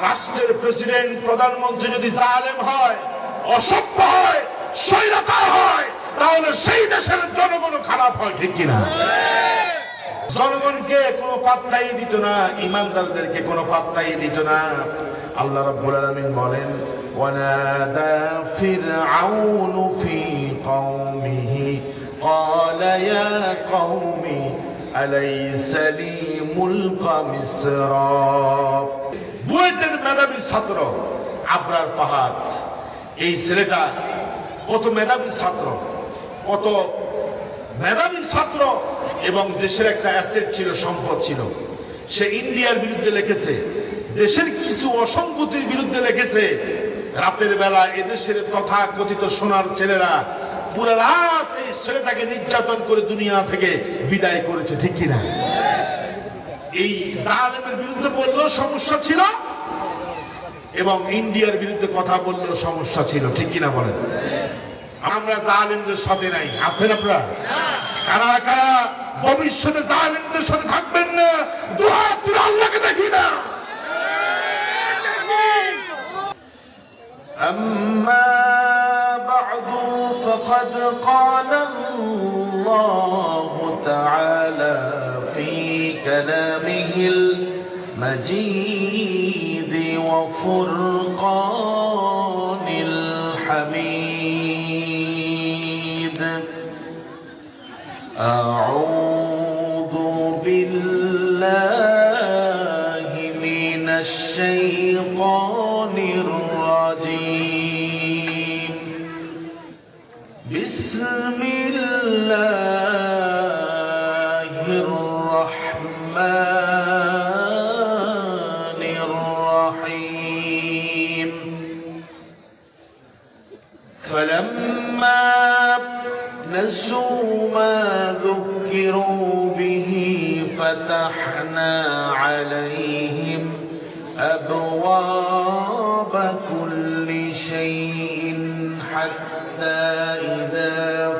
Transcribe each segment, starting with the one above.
রাষ্ট্রের প্রেসিডেন্ট প্রধানমন্ত্রী যদি জালেম হয়, অসভ্য হয়, স্বৈরাচার হয়, তাহলে সেই দেশের জনগণ খারাপ হয়, ঠিক কিনা? জনগণকে কোনো পাত্তাই দিত না, ইমানদারদেরকে কোনো পাত্তাই দিত না। আল্লাহ রাব্বুল আলামিন বলেন, ওয়ানাদা ফিরআউনু ফি কওমিহি ক্বালা ইয়া কওমি আলাইসা লি মুলকা মিসরা। বুয়েটের মেধাবী ছাত্র আবরার পাহাড়, এই ছেলেটা কত মেধাবী ছাত্র, কত মেধাবী ছাত্র, এবং দেশের একটা অ্যাসেট ছিল, সম্পদ ছিল। সে ইন্ডিয়ার বিরুদ্ধে লিখেছে, দেশের কিছু অসঙ্গতির বিরুদ্ধে লিখেছে। রাতের বেলা এদেশের তথাকথিত সোনার ছেলেরা পুরো রাত এই ছেলেটাকে নির্যাতন করে দুনিয়া থেকে বিদায় করেছে, ঠিক কিনা? এই জালেমের বিরুদ্ধে বললেও সমস্যা ছিল, এবং ইন্ডিয়ার বিরুদ্ধে কথা বললেও সমস্যা ছিল, ঠিক কিনা বলেন? আমরা জালেমদের সাথে নাই, আছেন আপনারা? কারা কারা ভবিষ্যতে জালেমদের সাথে থাকবেন না? দুহাত তুলে আল্লাহকে দেখি না। أما بعد فقد قال الله تعالى في كلامه المجيد وفرقان الحميد أعوذ بالله من الشيطان الرجيم بسم الله الرحمن الرحيم فلما نسوا ما ذكروا به فتحنا عليهم أبواب كل شيء حتى إذا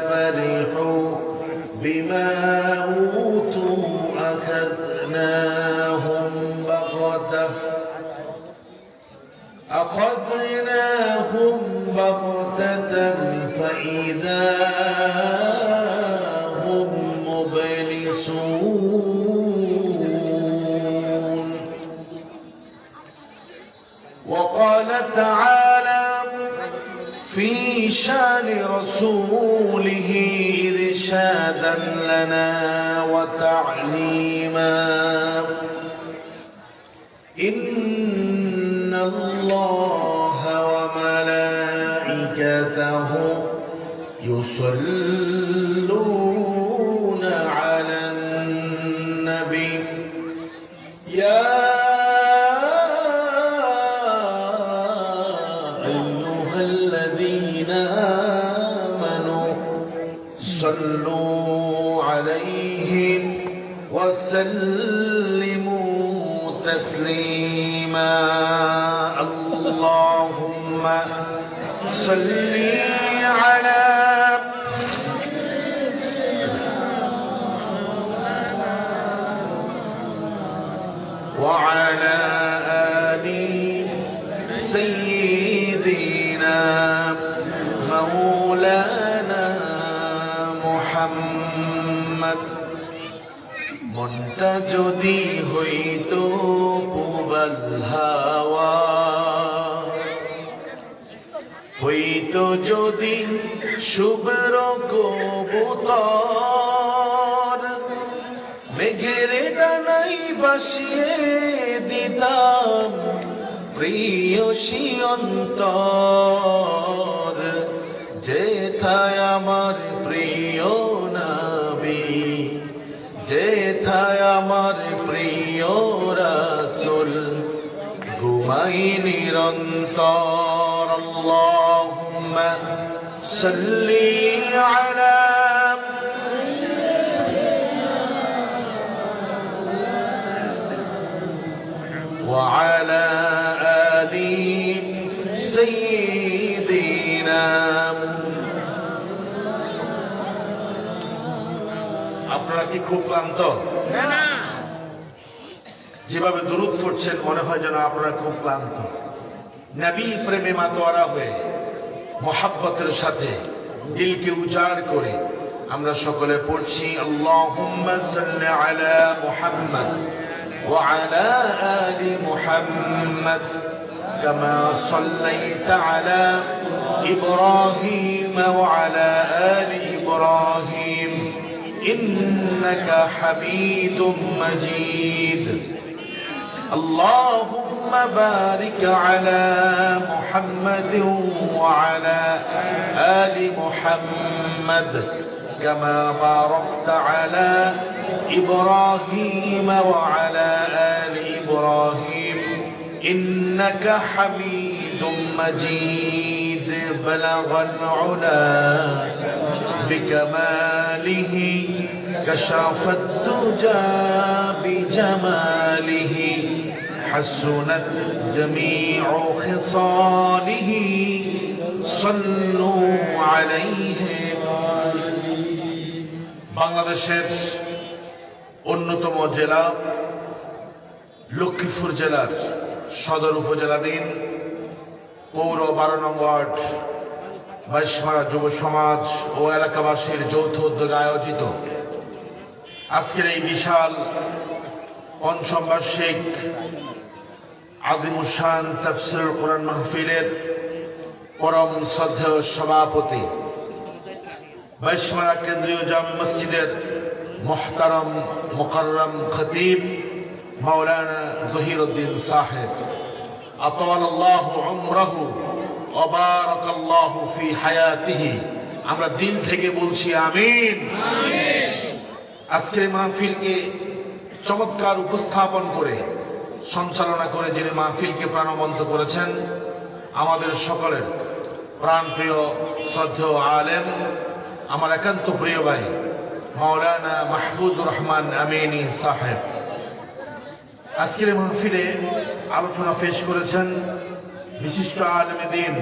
فرحوا بما أوتوا أخذناهم بغتة فإذا هم مبلسون. وقال تعالى في شان رسوله إرشادا لنا وتعليما إن الله وملائكته يصلون على النبي يا أيها الذين آمنوا صلوا عليه وسلموا تسليما. اللهم صل على وعلى آل سيدنا مولانا محمد. মনটা যদি হইতো পুবাল হাওয়া, হইতো যদি শুভ্র কবুতর, মেঘের ডানাই বাসিয়ে দিতাম প্রিয়সী অন্তর। যেথায় আমার প্রিয় নবী, যেথায় আমার প্রিয় রাসূল, ঘুমাই নিরন্তর। আল্লাহুম্মা সাল্লি আলা وعلى آل سيدنا. আপনারা কি খুব ক্লান্ত? যেভাবে দুরূদ পড়ছেন মনে হয় যেন আপনারা খুব ক্লান্ত। নবী প্রেমে মাতোয়ারা হয়ে মোহাব্বতের সাথে দিলকে উজাড় করে আমরা সকলে পড়ছি আল্লাহুম্মা সাল্লি আলা মুহাম্মদ ওয়া আলা আলি মুহাম্মদ কামা সাল্লাইতা আলা ইব্রাহিম ওয়া আলা আলি ইব্রাহিম ইন্নাকা হামিদুম মাজিদ। اللهم بارك على محمد وعلى آل محمد كما باركت على إبراهيم وعلى آل إبراهيم إنك حميد مجيد بلغ العلا بكماله كشف الدجى بجماله حسنت جميع خصاله صلوا عليه। বাংলাদেশের অন্যতম জেলা লক্ষ্মীপুর জেলার সদর উপজেলাধীন পৌর 12 নং ওয়ার্ড বাইশমারা যুব সমাজ ও এলাকাবাসীর যৌথ উদ্যোগে আয়োজিত আজকের এই বিশাল পঞ্চম বার্ষিক আযিমুশ-শান তাফসীরুল কোরআন মাহফিলের পরম শ্রদ্ধেয় সভাপতি বাইশমারা কেন্দ্রীয় জামে মসজিদের মুহতারম মুকাররম খতিব মাওলানা জহিরউদ্দিন সাহেব আতালাল্লাহু উমরাহু ওয়া বারাকাল্লাহু ফি হায়াতিহি, আমরা দিল থেকে বলছি আমিন। আজকের মাহফিলকে চমৎকার উপস্থাপন করে সঞ্চালনা করে যিনি মাহফিলকে প্রাণবন্ত করেছেন আমাদের সকলের প্রাণপ্রিয় শ্রদ্ধেয় আলেম, আমার একান্ত প্রিয় ভাই মাওলানা মাহফুজুর রহমান আমিনী সাহেব। আজকের মাহফিলে আলোচনা পেশ করেছেন বিশিষ্ট আলেমে দ্বীন,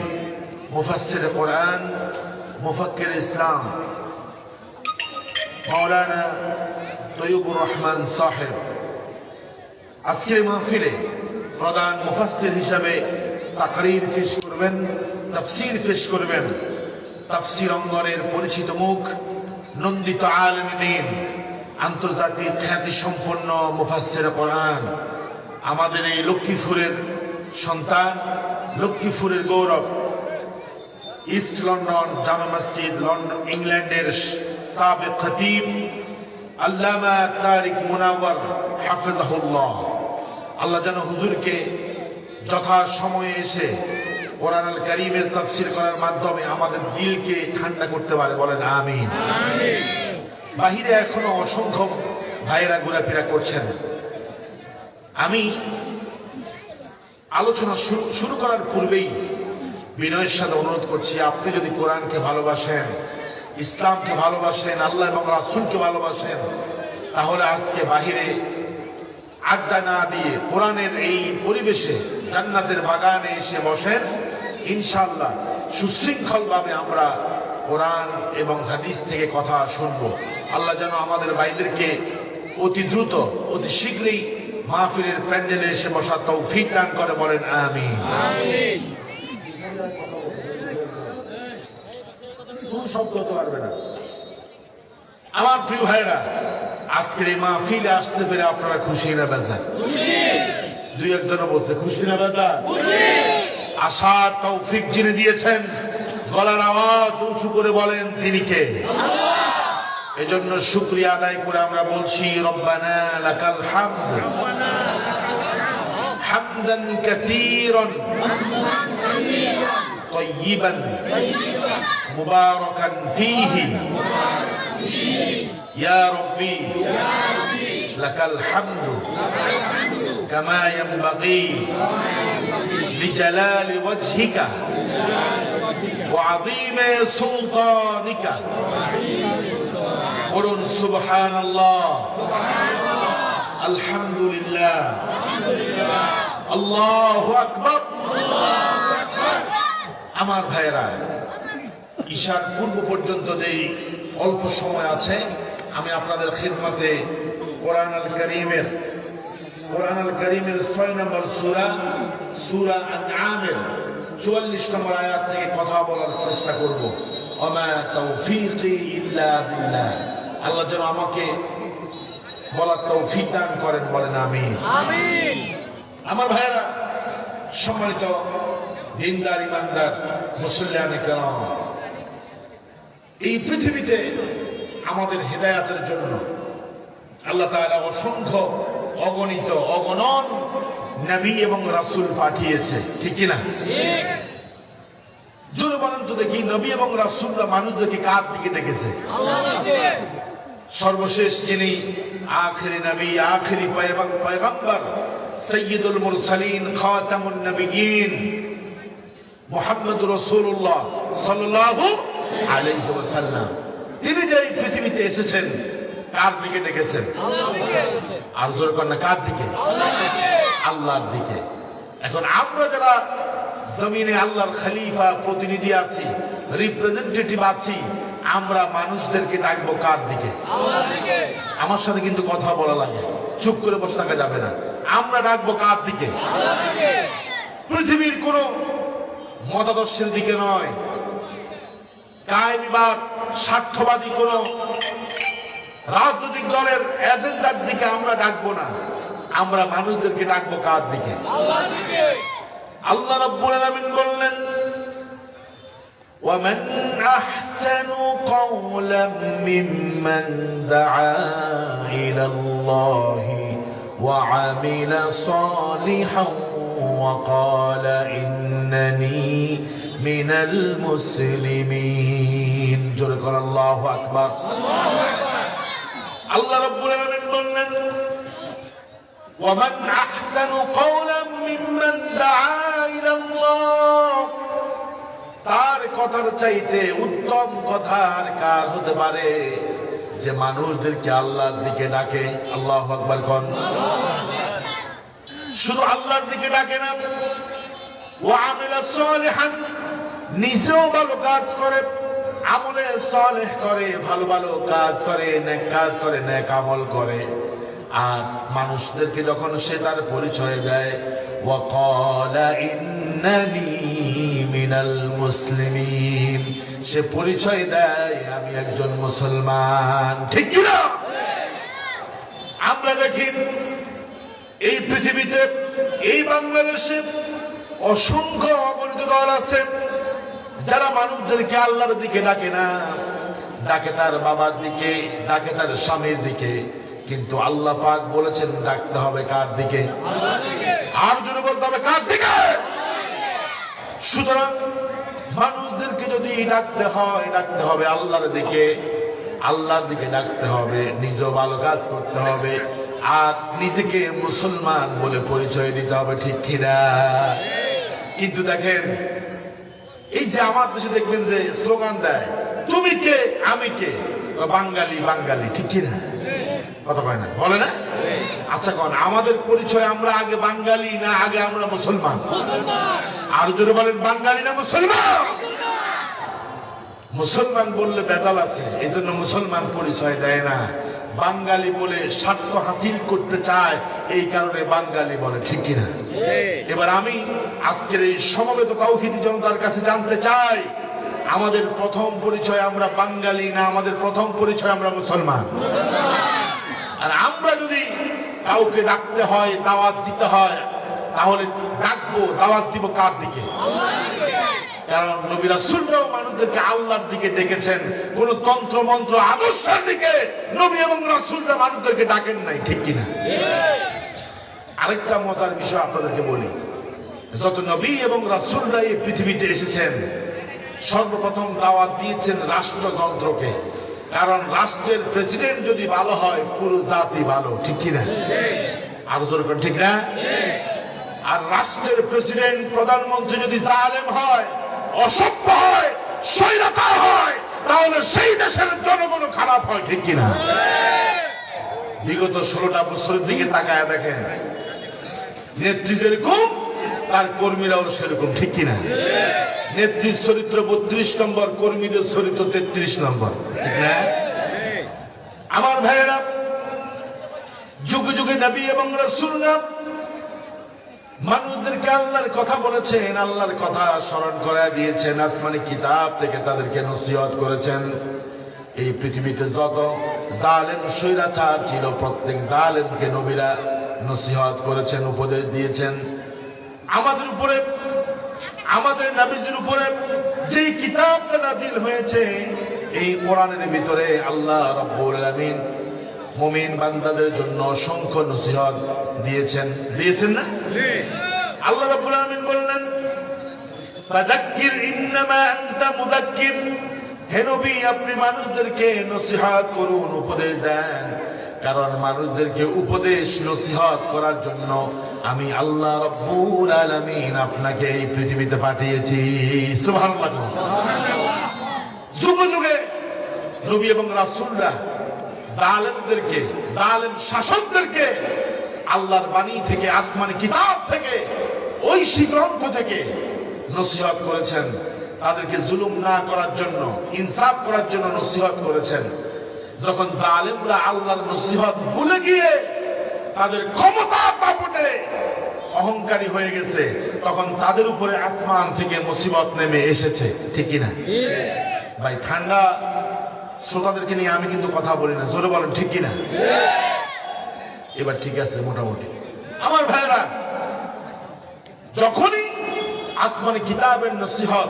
মুফাসসিরে কোরআন, মুফাক্কির ইসলাম মাওলানা তৈয়বুর রহমান সাহেব। আজকের মাহফিলে প্রধান মুফাসসির হিসাবে তাকরীর পেশ করবেন, তাফসীর পেশ করবেন তাফসীর অঙ্গনের পরিচিত মুখ, নন্দিত আলেমে দ্বীন, আন্তর্জাতিক খ্যাতি সম্পন্ন মুফাসসিরে কোরআন, আমাদের এই লক্ষ্মীপুরের সন্তান, লক্ষ্মীপুরের গৌরব, ইস্ট লন্ডন জামে মসজিদ লন্ডন ইংল্যান্ডের সাবেক খতিব আল্লামা তারিক মুনাওয়ার হাফিজাহুল্লাহ। আল্লাহ যেন হুজুরকে যথা সময়ে এসে কোরআনুল কারীমের তাফসীর করার মাধ্যমে আমাদের দিলকে ঠান্ডা করতে পারে, বলেন আমিন। বাহিরে এখনো অসংখ্য ভাইয়েরা ঘোরাফেরা করছেন। আমি আলোচনা শুরু করার পূর্বেই বিনয়ের সাথে অনুরোধ করছি, আপনি যদি কোরআনকে ভালোবাসেন, ইসলামকে ভালোবাসেন, আল্লাহ এবং রাসূলকে ভালোবাসেন, তাহলে আজকে বাহিরে আড্ডা না দিয়ে কোরআনের এই পরিবেশে জান্নাতের বাগানে এসে বসেন। ইনশাআল্লাহ সুশৃঙ্খল ভাবে আমরা কোরআন এবং হাদিস থেকে কথা শুনব। আল্লাহ যেন আমাদের ভাইদেরকে অতি দ্রুত অতি শীঘ্রই মাহফিলের প্যান্ডেলে এসে বসার তৌফিক দান করে, বলেন আমিন। কোন শব্দ হতে পারবে না। আমার প্রিয় ভাইরা, আজকের এই মাহফিলে আসতে পেরে আপনারা খুশি না বেজার? দুই একজনও বলছে খুশি না বেজার? আসার তৌফিক যিনি দিয়েছেন, গলার আওয়াজ উঁচু করে বলেন তিনি কে? এজন্য শুকরিয়া আদায় করে আমরা বলছি রব্বানা লাকাল হামদ হামদান কাসীরান তাইয়িবান মুবারাকান ফীহি ইয়া রাব্বি লাকাল হামদু কামা ইয়ানবাগী লিজালালি ওয়াজহিকা ওয়া আযীমি সুলতানিকা। বলুন সুবহানাল্লাহ, আলহামদুলিল্লাহ, আল্লাহু আকবার। আমার ভাইয়েরা, ঈশার পূর্ব পর্যন্ত যেই অল্প সময় আছে, আমি আপনাদের খিদমতে কোরআনুল কারীমের কোরআন আল কারীমের 6 নম্বর সূরা সূরা আনআমের 44 নম্বর আয়াত থেকে কথা বলার চেষ্টা করব। ওমা তাওফীকি ইল্লা বিল্লাহ। আল্লাহ যেন আমাকে বলার তৌফিক দান করেন, বলেন আমিন। আমিন। আমার ভাইরা, সম্মানিত দিনদার ইমানদার মুসল্লিয়ানে কেরাম, এই পৃথিবীতে আমাদের হেদায়াতের জন্য আল্লাহ তাআলা অসংখ্য অগণিত অগণন নবী এবং রাসূল পাঠিয়েছে, ঠিক কি না? ঠিক। জোরে বলেন তো দেখি, নবী এবং রাসূলরা মানুষদেরকে কার দিকে ডেকেছে? আল্লাহর দিকে। সর্বশেষ যিনি আখিরি নবী, আখিরি পয়গম্বর, সাইয়্যিদুল মুরসালিন, খাতামুন নবিয়্যিন মুহাম্মদুর রাসূলুল্লাহ সাল্লাল্লাহু আলাইহি ওয়াসাল্লাম, তিনি যে এই পৃথিবীতে এসেছেন কার দিকে ডেকেছেন? আল্লাহর দিকে। আর জোরে করেন না, কার দিকে? আল্লাহর দিকে। আল্লাহর দিকে। এখন আমরা যারা জমিনে আল্লাহর খলিফা, প্রতিনিধি আছি, রিপ্রেজেন্টেটিভ আছি, আমরা মানুষদেরকে ডাকবো কার দিকে? আল্লাহর দিকে। আমার সাথে কিন্তু কথা বলা লাগে, চুপ করে বসে থাকা যাবে না। আমরা ডাকবো কার দিকে? আল্লাহর দিকে। পৃথিবীর কোন মতাদর্শের দিকে নয়, কায়েমিবাদ, স্বার্থবাদী কোন রাজনৈতিক দলের এজেন্ডার দিকে আমরা ডাকবো না। আমরা মানুষদেরকে ডাকবো কার দিকে? আল্লাহর দিকে। আল্লাহ রাব্বুল আলামিন বললেন, ومن أحسن قولا ممن دعا إلى الله وعمل صالحا وقال إنني من المسلمين. جل الله أكبر. الله رب العالمين বললেন, ومن أحسن قولا ممن دعا إلى الله. তার কথার চাইতে উত্তম কথা আর কার হতে পারে যে মানুষদেরকে আল্লাহর দিকে ডাকে? আল্লাহু আকবার কোন। শুধু আল্লাহর দিকে ডাকে না, ওয়া আমিলা সালিহান, নিজেও ভালো কাজ করে, আমলে সালেহ করে, ভালো ভালো কাজ করে, নেক কাজ করে, নেক আমল করে। আর মানুষদেরকে যখন সে তার পরিচয় দেয়, ওয়া ক্বালা ইন্নানি মিনাল মুসলিমিন, সে পরিচয় দেয় আমি একজন মুসলমান, ঠিক কি না? আমরা দেখি এই পৃথিবীতে, এই বাংলাদেশে অসংখ্য অগণিত দল আছে যারা মানুষদেরকে আল্লাহর দিকে ডাকে না, ডাকে তার বাবার দিকে, ডাকে তার স্বামীর দিকে। কিন্তু আল্লাহ পাক বলেছেন ডাকতে হবে কার দিকে? আল্লাহর দিকে। আর জোরে বলতে হবে কার দিকে? সুতরাং মানুষদেরকে যদি ডাকতে হয়, ডাকতে হবে আল্লাহর দিকে। আল্লাহর দিকে ডাকতে হবে, নিজেও ভালো কাজ করতে হবে, আর নিজেকে মুসলমান বলে পরিচয় দিতে হবে, ঠিক কিনা? কিন্তু দেখেন, এই যে আমার দেশে দেখবেন যে স্লোগান দেয়, তুমি কে আমি কে, বাঙালি বাঙালি, ঠিক কিনা? কথা কয় না, বলে না? আচ্ছা কোন আমাদের পরিচয়, আমরা আগে বাঙালি না আগে আমরা মুসলমান? আর জোরে বলেন, বাঙালি না মুসলমান? মুসলমান বললে বেজাল আছে, এই জন্য মুসলমান পরিচয় দেয় না। বাঙালি বলে স্বার্থ হাসিল করতে চায়, এই কারণে বাঙালি বলে, ঠিক কিনা? এবার আমি আজকের এই সমবেত তাওহীদি জনতার কাছে জানতে চাই, আমাদের প্রথম পরিচয় আমরা বাঙালি না আমাদের প্রথম পরিচয় আমরা মুসলমান? আর আমরা যদি কাউকে ডাকতে হয়, দাওয়াত দিতে হয়, তাহলে ডাকবো, দাওয়াত দিব কার দিকে? কারণ নবী রাসূলরাও মানুষদেরকে আল্লাহর দিকে ডেকেছেন, কোন তন্ত্র মন্ত্র আদর্শের দিকে নবী এবং রাসূলরা মানুষদেরকে ডাকেন নাই, ঠিক কিনা? আরেকটা মজার বিষয় আপনাদেরকে বলি, যত নবী এবং রাসূলরা এই পৃথিবীতে এসেছেন, সর্বপ্রথম দাওয়াত দিয়েছেন রাষ্ট্রযন্ত্রকে। কারণ রাষ্ট্রের প্রেসিডেন্ট যদি ভালো হয়, পুরো জাতি ভালো, ঠিক কিনা? আরো জোরে বলেন, ঠিক না? আর রাষ্ট্রের প্রেসিডেন্ট, প্রধানমন্ত্রী যদি জালেম হয়, অসভ্য হয়, স্বৈরাচার হয়, তাহলে সেই দেশের জনগণ খারাপ হয়, ঠিক কিনা? বিগত 16টা বছরের দিকে তাকায় দেখেন, নেত্রী যেরকম তার কর্মীরাও সেরকম, ঠিক কিনা? নেত্রীর চরিত্র 32 নম্বর, কর্মীদের চরিত্র 33 নম্বর, ঠিক না? আমার ভাইয়েরা, যুগে যুগে নবী এবং রাসূলরা মানুষদেরকে আল্লাহর কথা বলেছেন, আল্লাহর কথা স্মরণ করায় দিয়েছেন, আসমানি কিতাব থেকে তাদেরকে নসিহত করেছেন। এই পৃথিবীতে যত জালেম স্বৈরাচার ছিল প্রত্যেক জালেমকে নবীরা নসিহত করেছেন, উপদেশ দিয়েছেন। আমাদের উপরে, আমাদের নবীজির উপরে যেই কিতাবটা নাজিল হয়েছে, এই কোরআনের ভিতরে আল্লাহ রাব্বুল আলামিন মুমিন বান্দাদের জন্য অসংখ্য নসিহত দিয়েছেন না? আল্লাহ রাব্বুল আলামিন বললেন, ফাযাক্কির ইন্নামা আনতা মুযাক্কির, হে নবী আপনি মানুষদেরকে নসিহত করুন, উপদেশ দেন, কারণ মানুষদেরকে উপদেশ নসিহত করার জন্য আমি আল্লাহ রাব্বুল আলামিন আপনাকে এই পৃথিবীতে পাঠিয়েছি। সুবহানাল্লাহ। যুগে যুগে নবী এবং রাসূলরা জালেমদেরকে, জালেম শাসকদেরকে আল্লাহর বাণী থেকে, আসমানি কিতাব থেকে, ঐশী গ্রন্থ থেকে নসিহত করেছেন। তাদেরকে জুলুম না করার জন্য, ইনসাফ করার জন্য নসিহত করেছেন। যখন জালেমরা আল্লাহর নসিহত ভুলে গিয়ে তাদের ক্ষমতা দাপটে অহংকারী হয়ে গেছে, তখন তাদের উপরে আসমান থেকে মুসিবত নেমে এসেছে। ঠিক কি না ভাই? ঠান্ডা শ্রোতাদেরকে নিয়ে আমি কিন্তু কথা বলি না, জোরে বলেন ঠিক কি না? এবার ঠিক আছে মোটামুটি। আমার ভাইরা, যখনই আসমানি কিতাবের নসিহত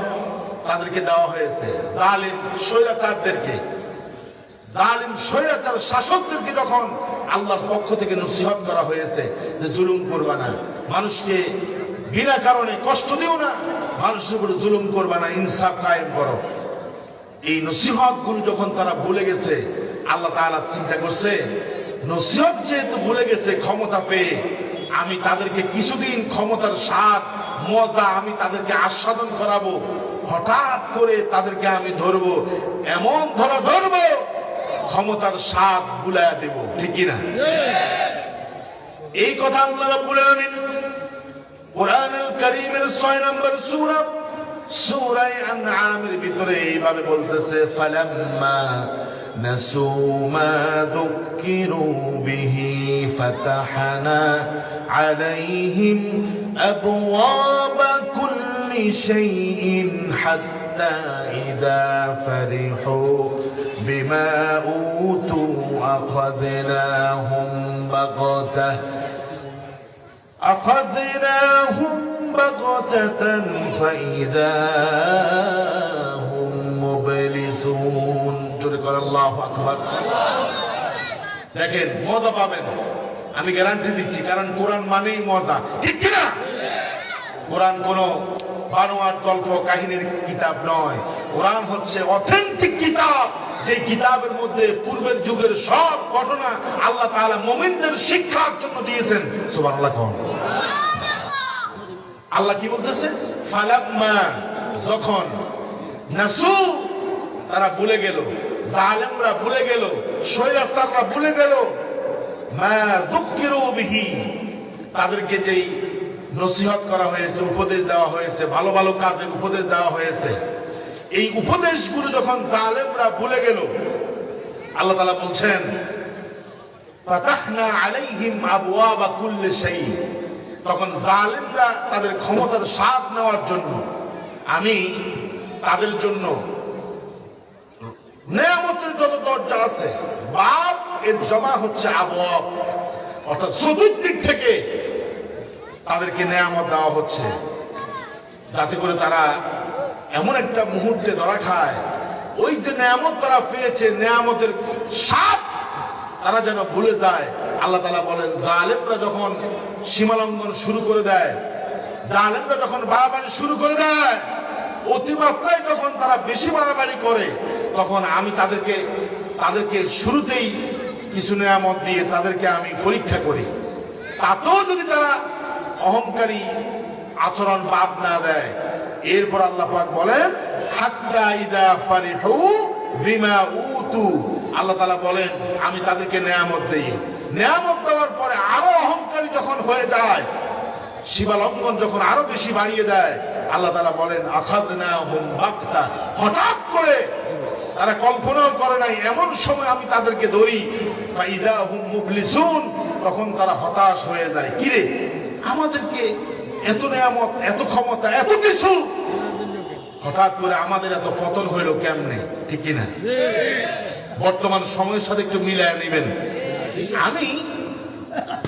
তাদেরকে দেওয়া হয়েছে, জালিম স্বৈরাচারদেরকে, জালিম স্বৈরাচার শাসকদেরকে যখন আল্লাহর পক্ষ থেকে নসিহত করা হয়েছে যে জুলুম করবা না, মানুষকে বিনা কারণে কষ্ট দিও না, মানুষের উপরে জুলুম করবা না, ইনসাফ কায়েম করো, এই নসিহত গুলো যখন তারা ভুলে গেছে, আল্লাহ তাআলা চিন্তা করছে নসিহত যেহেতু ভুলে গেছে ক্ষমতা পেয়ে, আমি তাদেরকে কিছুদিন ক্ষমতার স্বাদ মজা আমি তাদেরকে আস্বাদন করাবো, হঠাৎ করে তাদেরকে আমি ধরবো, এমন ধরবো ক্ষমতার স্বাদ বুলায়া দেব। ঠিক কিনা? এই কথা আল্লাহ রাব্বুল আলামিন কোরআনুল কারীমের 6 নম্বর সূরা, সূরা আনআমের ভিতরে এইভাবে বলতেছে, ফালাম্মা নাসু মা যুকিরু বিহি ফাতাহনা আলাইহিম আবওয়াবা কুল্লি শাইইন হাত্তা ইযা ফারিহু বিমা উতু আখাযনাহুম বাগতাতান ফাইযা হুম মুবলিসুন। জোরে করে আল্লাহু আকবার। দেখেন, মজা পাবেন, আমি গ্যারান্টি দিচ্ছি, কারণ কোরআন মানেই মজা। ঠিক কিনা? কোরআন কোন বানোয়াট গল্প কাহিনীর কিতাব নয়, কোরআন হচ্ছে অথেন্টিক কিতাব, যে কিতাবের মধ্যে পূর্বের যুগের সব ঘটনা আল্লাহ তাআলা মুমিনদের শিক্ষার জন্য দিয়েছেন। সুবহানাল্লাহ। আল্লাহ কি বলতেছে? ফালাম্মা, যখন, নাসু, তারা ভুলে গেল, জালেমরা ভুলে গেল, স্বৈরাচাররা ভুলে গেল, মা যুকিরু বিহি, তাদেরকে যেই নসিহত করা হয়েছে, উপদেশ দেওয়া হয়েছে, ভালো ভালো কাজের উপদেশ দেওয়া হয়েছে, এই উপদেশগুলো যখন জালেমরা ভুলে গেল, আল্লাহ তাআলা বলছেন, ফাতাহনা আলাইহিম আবওয়াবা কুল্লি শাই, তখন জালেমরা তাদের ক্ষমতার স্বাদ নেওয়ার জন্য আমি তাদের জন্য নেয়ামতের যত দরজা আছে, বাব এর জমা হচ্ছে আবওয়াব, অর্থাৎ চতুর্দিক থেকে তাদেরকে নেয়ামত দেওয়া হচ্ছে, যাতে করে তারা এমন একটা মুহূর্তে ধরা খায়, ওই যে নেয়ামত তারা পেয়েছে, নেয়ামতের স্বাদ তারা যেন ভুলে যায়। আল্লাহ তাআলা বলেন, জালেমরা যখন সীমালঙ্ঘন শুরু করে দেয়, জালেমরা যখন বাড়াবাড়ি শুরু করে দেয়, অতিমাত্রায় যখন তারা বেশি বাড়াবাড়ি করে, তখন আমি তাদেরকে শুরুতেই কিছু নেয়ামত দিয়ে তাদেরকে আমি পরীক্ষা করি। তাতেও যদি তারা অহংকারী আচরণ বাদ না দেয়, এরপর আল্লাহ পাক বলেন, হাত্তা ইযা ফারিহু বিমা উতু, আল্লাহ তাআলা বলেন আমি তাদেরকে নেয়ামত দেই, নেয়ামত দেওয়ার পরে আরো অহংকারী যখন হয়ে যায়, সীমালঙ্ঘন যখন আরো বেশি বাড়িয়ে দেয়, আল্লাহ তাআলা বলেন আখাযনাহুম বাগতা, হঠাৎ করে, তারা কল্পনাও করে নাই এমন সময় আমি তাদেরকে ধরি, ফাইদা হুম মুবলিসুন, তখন তারা হতাশ হয়ে যায়, কিরে আমাদেরকে এত নেয়ামত, এত ক্ষমতা, এত কিছু, হঠাৎ করে আমাদের এত পতন হইল কেমনে? ঠিক কিনা? বর্তমান সময়ের সাথে একটু মিলায় নেবেন। আমি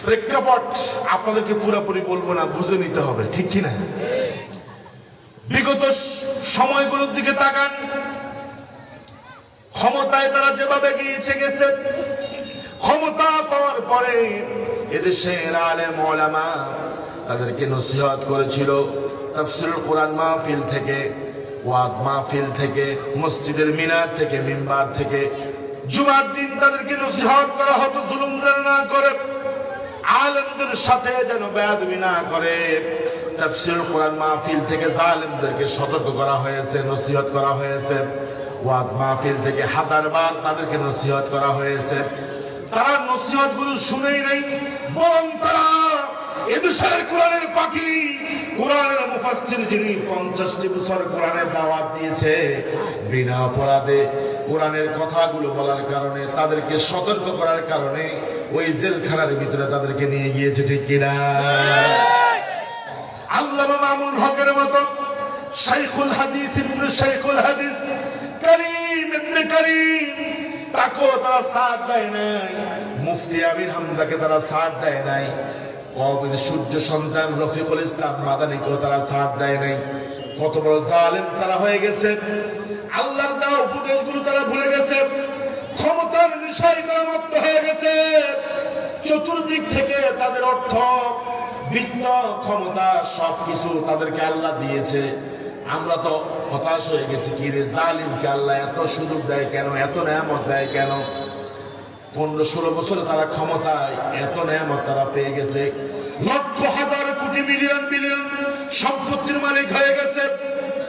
প্রেক্ষাপট আপনাদেরকে পুরোপুরি বলবো না, বুঝে নিতে হবে, ঠিক কিনা? বিগত সময়গুলোর দিকে তাকান, ক্ষমতায় তারা যেভাবে গিয়েছে গেছে, ক্ষমতা পাওয়ার পরে এদেশের আলেম ওলামা তাদেরকে নসিহত করেছিল তাফসীরুল কোরআন মাহফিল থেকে, ওয়াজ মাহফিল থেকে, মসজিদের মিনার থেকে, মিম্বার থেকে, জুমার দিন তাদেরকে নসিহত করা হতো জুলুম যেন না করে, আলেমদের সাথে যেন বেয়াদবি না করে। তাফসীরুল কোরআন মাহফিল থেকে জালেমদেরকে সতর্ক করা হয়েছে, নসিহত করা হয়েছে। ওয়াজ মাহফিল থেকে হাজারবার তাদেরকে নসিহত করা হয়েছে। তারা নসিহত গুলো শুনেই নাই, বরং তারা এদেশের কোরআনের পাখি, কোরআনের মুফাসসির যিনি 50টি বছর কোরআনের দাওয়াত দিয়েছে, বিনা অপরাধে কোরআনের কথাগুলো বলার কারণে, তাদেরকে সতর্ক করার কারণে ওই জেলখানার ভিতরে তাদেরকে নিয়ে গিয়েছে, ঠিক কিনা? আল্লামা মামুন হকের মতো শাইখুল হাদিস ইবনে শাইখুল হাদিস করিম ইবনে করিম, তাকেও তারা ছাড় দেয় নাই। মুফতি আমির হামজাকে তারা ছাড় দেয় নাই। কওমের সূর্য সন্তান রফিকুল ইসলাম মাদানীকেও তারা ছাড় দেয় নাই। কত বড় জালেম তারা হয়ে গেছে, আল্লাহর দেওয়া উপদেশগুলো তারা ভুলে গেছে, ক্ষমতার নেশায় তারা মত্ত হয়ে গেছে। চতুর্দিক থেকে তাদের অর্থ, বিত্ত, ক্ষমতা সবকিছু তাদেরকে আল্লাহ দিয়েছে। আমরা তো হতাশ হয়ে গেছি, কি রে জালিমকে আল্লাহ এত সুযোগ দেয় কেন, এত নেয়ামত দেয় কেন? 15-16 বছরে তারা ক্ষমতায় এত নেয়ামত তারা পেয়ে গেছে, লক্ষ হাজার কোটি মিলিয়ন বিলিয়ন সম্পত্তির মালিক হয়ে গেছে,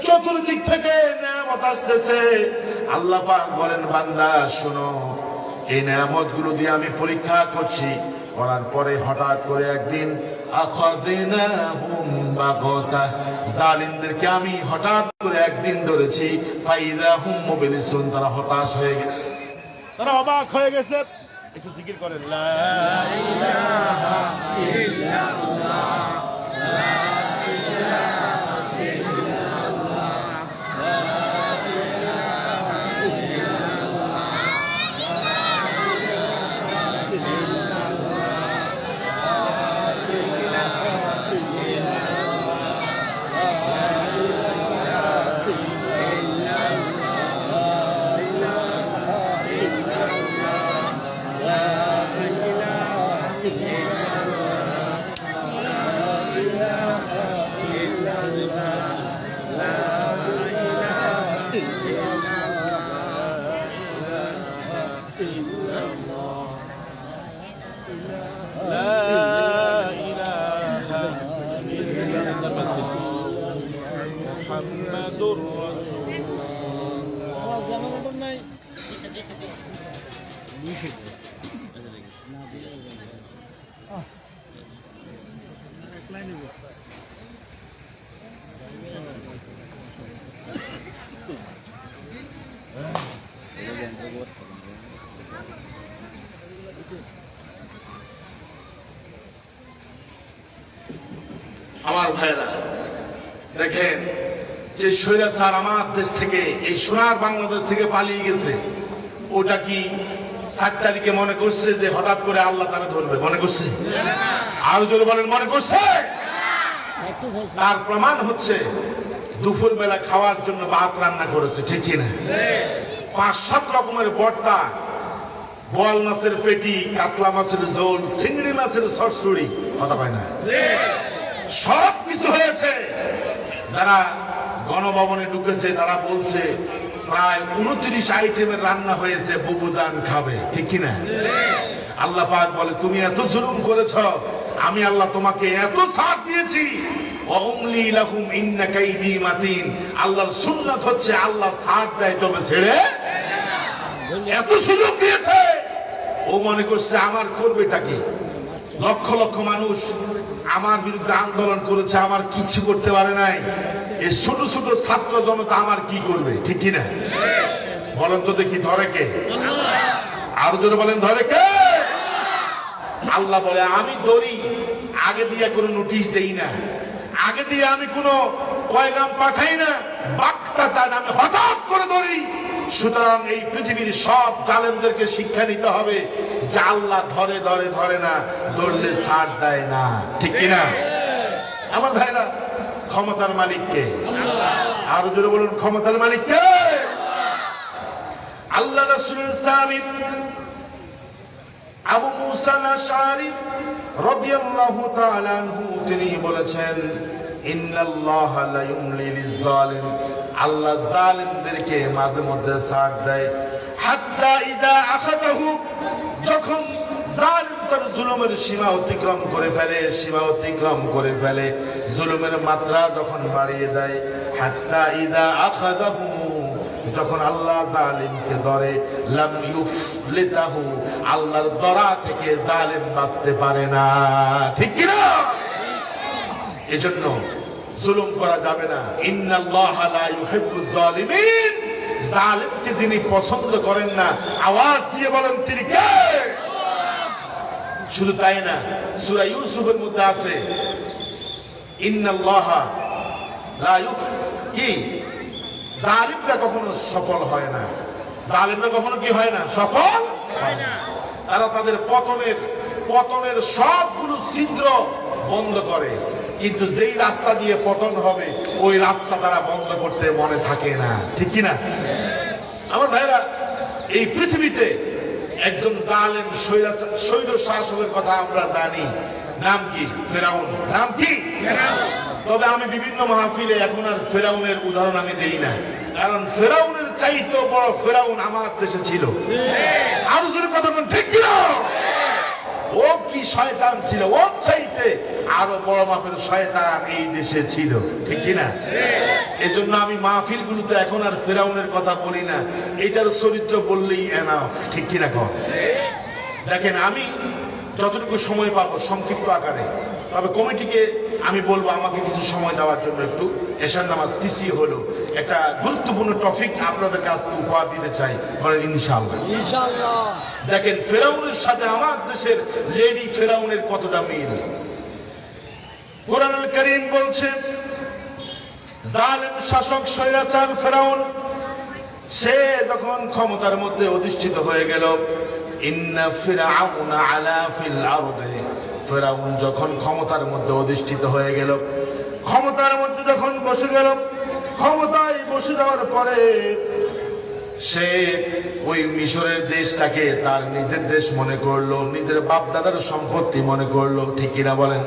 চতুর্দিক থেকে নেয়ামত আসতেছে। আল্লাহ পাক বলেন, বান্দা শোনো, এই নেয়ামত গুলো দিয়ে আমি পরীক্ষা করছি, করার পরে হঠাৎ করে একদিন আখাযনাহুম বাগতাহ, জালিমদেরকে আমি হঠাৎ করে একদিন ধরেছি, ফাইযা হুম মুবলিসুন, তারা হতাশ হয়ে গেছে, তারা অবাক হয়ে গেছে। একটু জিকির করেন, লা ইলাহা ইল্লাল্লাহ, লা ইলাহা ইল্লাল্লাহ, লা ইলাহা মুহাম্মাদুর রাসূলুল্লাহ। আমার ভাইরা দেখেন, যে স্বৈরাচার আমার দেশ থেকে, এই সোনার বাংলাদেশ থেকে পালিয়ে গেছে, ওটা কি 7 তারিখে মনে করছে যে হঠাৎ করে আল্লাহ তারা ধরবে? মনে করছে? আরো জোরে বলেন, মনে করছে? তার প্রমাণ হচ্ছে দুপুর বেলা খাওয়ার জন্য ভাত রান্না করেছে, ঠিক কিনা? 5-7 রকমের ভর্তা, বোয়াল মাছের পেটি, কাতলা মাছের ঝোল, চিংড়ি মাছের চচ্চড়ি, কথা কয় না, সব কিছু হয়েছে। যারা গণভবনে ঢুকেছে তারা বলছে প্রায় 29 আইটেমের রান্না হয়েছে, বুবুজান খাবে, ঠিক কিনা? আল্লাহ পাক বলে, তুমি এত জুলুম করেছ, আমি আল্লাহ তোমাকে এত ছাড় দিয়েছি। ওয়াউমলি লাহুম ইন্না কাইদি মাতিন, আল্লাহর সুন্নাত হচ্ছে আল্লাহ ছাড় দেয় তবে ছেড়ে, এত সুযোগ দিয়েছে। ও মনে করছে আমার করবেটা কি? লক্ষ লক্ষ মানুষ আমার বিরুদ্ধে আন্দোলন করেছে, আমার কিছু করতে পারে নাই। এই ছোট ছোট ছাত্র জনতা আমার কি করবে, ঠিক কিনা? বলেন তো দেখি, ধরে কে? আরো জোরে বলেন, ধরে কে? আল্লাহ বলে আমি ধরি, আগে দিয়ে কোনো নোটিশ দেই না, আগে দিয়ে আমি কোনো পয়গাম পাঠাই না, বাক্তাতান আমি হঠাৎ করে ধরি। সুতরাং এই পৃথিবীর সব জালেমদেরকে শিক্ষা নিতে হবে যে আল্লাহ ধরে ধরে ধরে না, ধরলে ছাড় দেয় না, ঠিক কিনা? আমার ভাইরা, ক্ষমতার মালিককে আরো জোরে বলুন, ক্ষমতার মালিককে। আল্লাহ রাসূলের সাহাবী আবু মুসা আল-আশআরী রাদিয়াল্লাহু তাআলা আনহু তিনি বলেছেন, ইন্নাল্লাহা লা ইউমলি লিয-যালিম, আল্লাহ জালিমদেরকে মাঝে মধ্যে ছাড় দেয়। হাত্তা ইযা আখাযাহু, যখন জালিম তার জুলুমের সীমা অতিক্রম করে ফেলে, সীমা অতিক্রম করে ফেলে, জুলুমের মাত্রা যখন বাড়িয়ে দেয়। হাত্তা ইযা আখাযাহু, যখন আল্লাহ জালিমকে ধরে, লাম ইউফলিতাহু, আল্লাহর ধরা থেকে জালিম বাঁচতে পারে না, ঠিক কি না? এজন্য জুলুম করা যাবে না। ইন্নাল্লাহা লা ইউহিব্বুয যালিমিন, জালিমকে যিনি পছন্দ করেন না, আওয়াজ দিয়ে বলেন তিনি কে? শুধু তাই না, সূরা ইউসুফের মধ্যে আছে, ইন্নাল্লাহা লা কি, জালিমরা কখনো সফল হয় না, জালিমরা কখনো কি হয় না, সফল হয় না। তারা তাদের পতনের সবগুলো ছিদ্র বন্ধ করে, কিন্তু যেই রাস্তা দিয়ে পতন হবে ওই রাস্তা তারা বন্ধ করতে মনে থাকে না, ঠিক কিনা? আমার ভাইরা, এই পৃথিবীতে একজন জালেম স্বৈর শাসকের কথা আমরা জানি, নাম কি? ফেরাউন। নাম কি? তবে আমি বিভিন্ন মাহফিলে এখন আর ফেরাউনের উদাহরণ আমি দেই না, কারণ ফেরাউনের চাইতে বড় ফেরাউন আমার দেশে ছিল। আরো জোরে কথা বলেন, ঠিক কিনা? ও কি শয়তান ছিল, ও চাইতে আরো বড় মাপের শয়তান এই দেশে ছিল, ঠিক কিনা? এজন্য আমি মাহফিল গুলোতে এখন আর ফেরাউনের কথা বলি না, এটার চরিত্র বললেই এনাফ, ঠিক কিনা? কর দেখেন, আমি যতটুকু সময় পাবো সংক্ষিপ্ত আকারে, তবে কমিটিকে আমি বলবো আমাকে কিছু সময় দেওয়ার জন্য। একটু এশার নামাজ টিসি হলো একটা গুরুত্বপূর্ণ টপিক আপনাদের কাছে উপহার দিতে চাই, বলেন ইনশাআল্লাহ। ইনশাআল্লাহ। দেখেন, ফেরাউনের সাথে আমার দেশের লেডি ফেরাউনের কতটা মিল। কোরআনুল কারীম বলছে, জালেম শাসক স্বৈরাচার ফেরাউন সে যখন ক্ষমতার মধ্যে অধিষ্ঠিত হয়ে গেল, ইন্না ফিরআউনা আলা ফিল আরদি, ফেরাউন যখন ক্ষমতার মধ্যে অধিষ্ঠিত হয়ে গেল, ক্ষমতার মধ্যে যখন বসে গেল, ক্ষমতায় বসে যাওয়ার পরে সে ওই মিশরের দেশটাকে তার নিজের দেশ মনে করলো, নিজের বাপ দাদার সম্পত্তি মনে করলো, ঠিক কিনা বলেন?